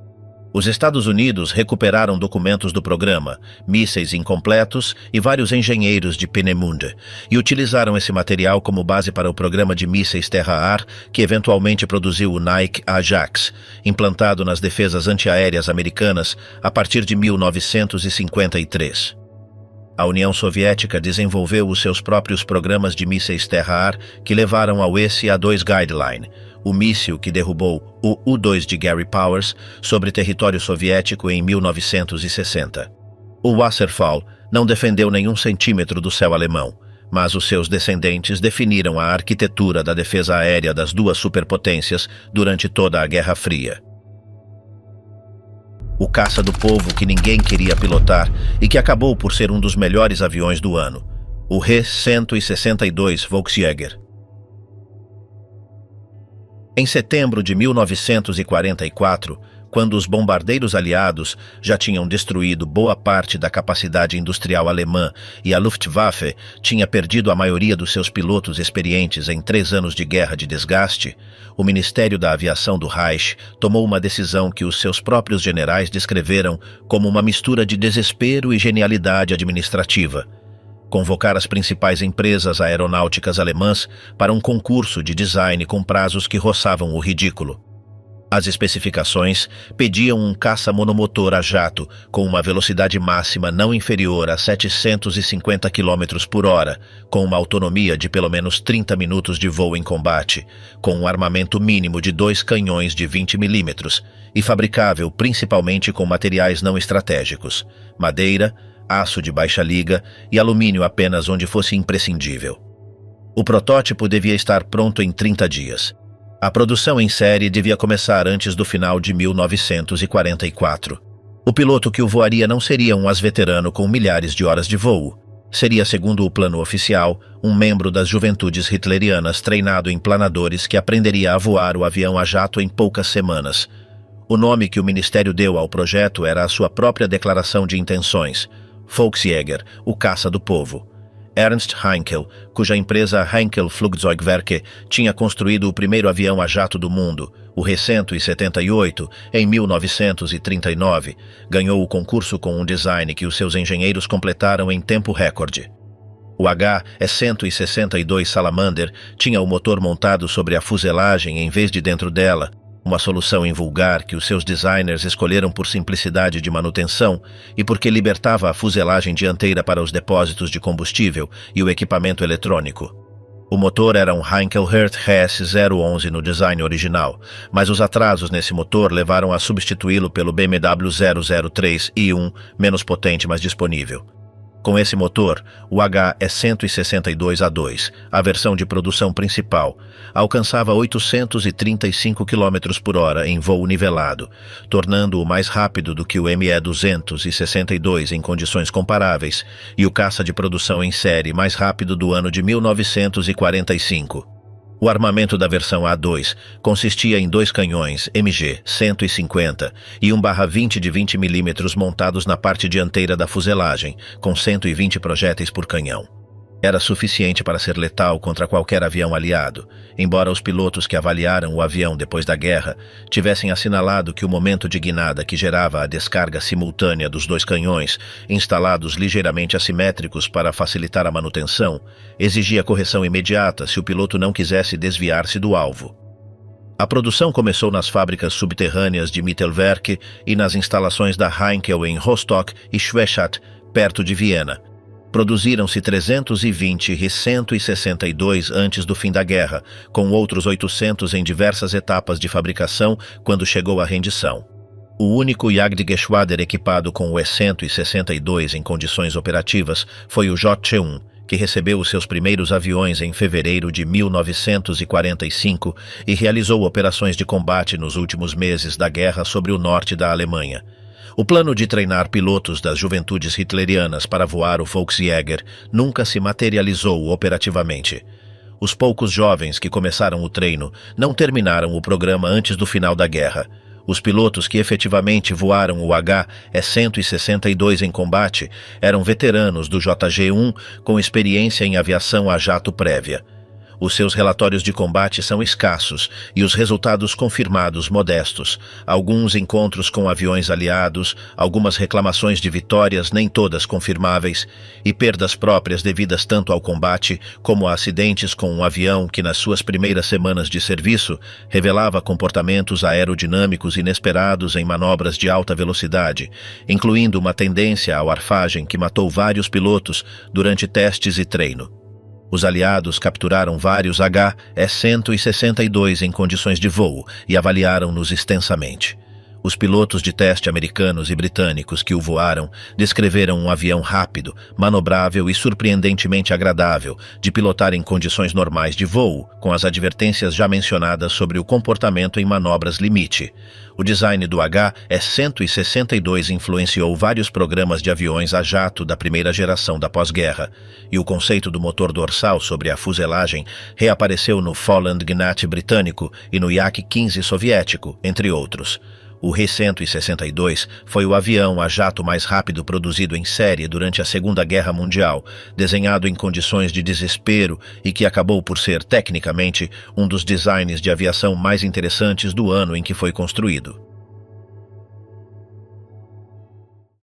Os Estados Unidos recuperaram documentos do programa, mísseis incompletos e vários engenheiros de Peenemünde, e utilizaram esse material como base para o programa de mísseis terra-ar que eventualmente produziu o Nike Ajax, implantado nas defesas antiaéreas americanas a partir de 1953. A União Soviética desenvolveu os seus próprios programas de mísseis terra-ar que levaram ao ESA-2 Guideline, o míssil que derrubou o U-2 de Gary Powers sobre território soviético em 1960. O Wasserfall não defendeu nenhum centímetro do céu alemão, mas os seus descendentes definiram a arquitetura da defesa aérea das duas superpotências durante toda a Guerra Fria. O caça do povo que ninguém queria pilotar e que acabou por ser um dos melhores aviões do ano, o He-162 Volksjäger. Em setembro de 1944, quando os bombardeiros aliados já tinham destruído boa parte da capacidade industrial alemã e a Luftwaffe tinha perdido a maioria dos seus pilotos experientes em 3 anos de guerra de desgaste, o Ministério da Aviação do Reich tomou uma decisão que os seus próprios generais descreveram como uma mistura de desespero e genialidade administrativa: convocar as principais empresas aeronáuticas alemãs para um concurso de design com prazos que roçavam o ridículo. As especificações pediam um caça monomotor a jato com uma velocidade máxima não inferior a 750 km por hora, com uma autonomia de pelo menos 30 minutos de voo em combate, com um armamento mínimo de 2 canhões de 20 mm e fabricável principalmente com materiais não estratégicos, madeira, aço de baixa liga e alumínio apenas onde fosse imprescindível. O protótipo devia estar pronto em 30 dias. A produção em série devia começar antes do final de 1944. O piloto que o voaria não seria um ex-veterano com milhares de horas de voo. Seria, segundo o plano oficial, um membro das juventudes hitlerianas treinado em planadores que aprenderia a voar o avião a jato em poucas semanas. O nome que o Ministério deu ao projeto era a sua própria declaração de intenções: Volksjäger, o caça do povo. Ernst Heinkel, cuja empresa Heinkel Flugzeugwerke tinha construído o primeiro avião a jato do mundo, o He-178, em 1939, ganhou o concurso com um design que os seus engenheiros completaram em tempo recorde. O He-162 Salamander tinha o motor montado sobre a fuselagem em vez de dentro dela, uma solução invulgar que os seus designers escolheram por simplicidade de manutenção e porque libertava a fuselagem dianteira para os depósitos de combustível e o equipamento eletrônico. O motor era um Heinkel Hertz HS-011 no design original, mas os atrasos nesse motor levaram a substituí-lo pelo BMW 003 i1, menos potente, mas disponível. Com esse motor, o He-162A2, a versão de produção principal, alcançava 835 km por hora em voo nivelado, tornando-o mais rápido do que o ME-262 em condições comparáveis e o caça de produção em série mais rápido do ano de 1945. O armamento da versão A2 consistia em 2 canhões MG-150 e 1/20 de 20 mm montados na parte dianteira da fuselagem, com 120 projéteis por canhão. Era suficiente para ser letal contra qualquer avião aliado, embora os pilotos que avaliaram o avião depois da guerra tivessem assinalado que o momento de guinada que gerava a descarga simultânea dos dois canhões, instalados ligeiramente assimétricos para facilitar a manutenção, exigia correção imediata se o piloto não quisesse desviar-se do alvo. A produção começou nas fábricas subterrâneas de Mittelwerk e nas instalações da Heinkel em Rostock e Schwechat, perto de Viena. Produziram-se 320 Ri-162 antes do fim da guerra, com outros 800 em diversas etapas de fabricação quando chegou a rendição. O único Jagdgeschwader equipado com o E-162 em condições operativas foi o J-1, que recebeu os seus primeiros aviões em fevereiro de 1945 e realizou operações de combate nos últimos meses da guerra sobre o norte da Alemanha. O plano de treinar pilotos das juventudes hitlerianas para voar o Volksjäger nunca se materializou operativamente. Os poucos jovens que começaram o treino não terminaram o programa antes do final da guerra. Os pilotos que efetivamente voaram o HE-162 em combate eram veteranos do JG-1 com experiência em aviação a jato prévia. Os seus relatórios de combate são escassos e os resultados confirmados modestos. Alguns encontros com aviões aliados, algumas reclamações de vitórias nem todas confirmáveis e perdas próprias devidas tanto ao combate como a acidentes com um avião que nas suas primeiras semanas de serviço revelava comportamentos aerodinâmicos inesperados em manobras de alta velocidade, incluindo uma tendência ao arfagem que matou vários pilotos durante testes e treino. Os aliados capturaram vários HE-162 em condições de voo e avaliaram-nos extensamente. Os pilotos de teste americanos e britânicos que o voaram descreveram um avião rápido, manobrável e surpreendentemente agradável de pilotar em condições normais de voo, com as advertências já mencionadas sobre o comportamento em manobras limite. O design do HE-162 influenciou vários programas de aviões a jato da primeira geração da pós-guerra, e o conceito do motor dorsal sobre a fuselagem reapareceu no Folland Gnat britânico e no Yak-15 soviético, entre outros. O Ri-162 foi o avião a jato mais rápido produzido em série durante a Segunda Guerra Mundial, desenhado em condições de desespero e que acabou por ser, tecnicamente, um dos designs de aviação mais interessantes do ano em que foi construído.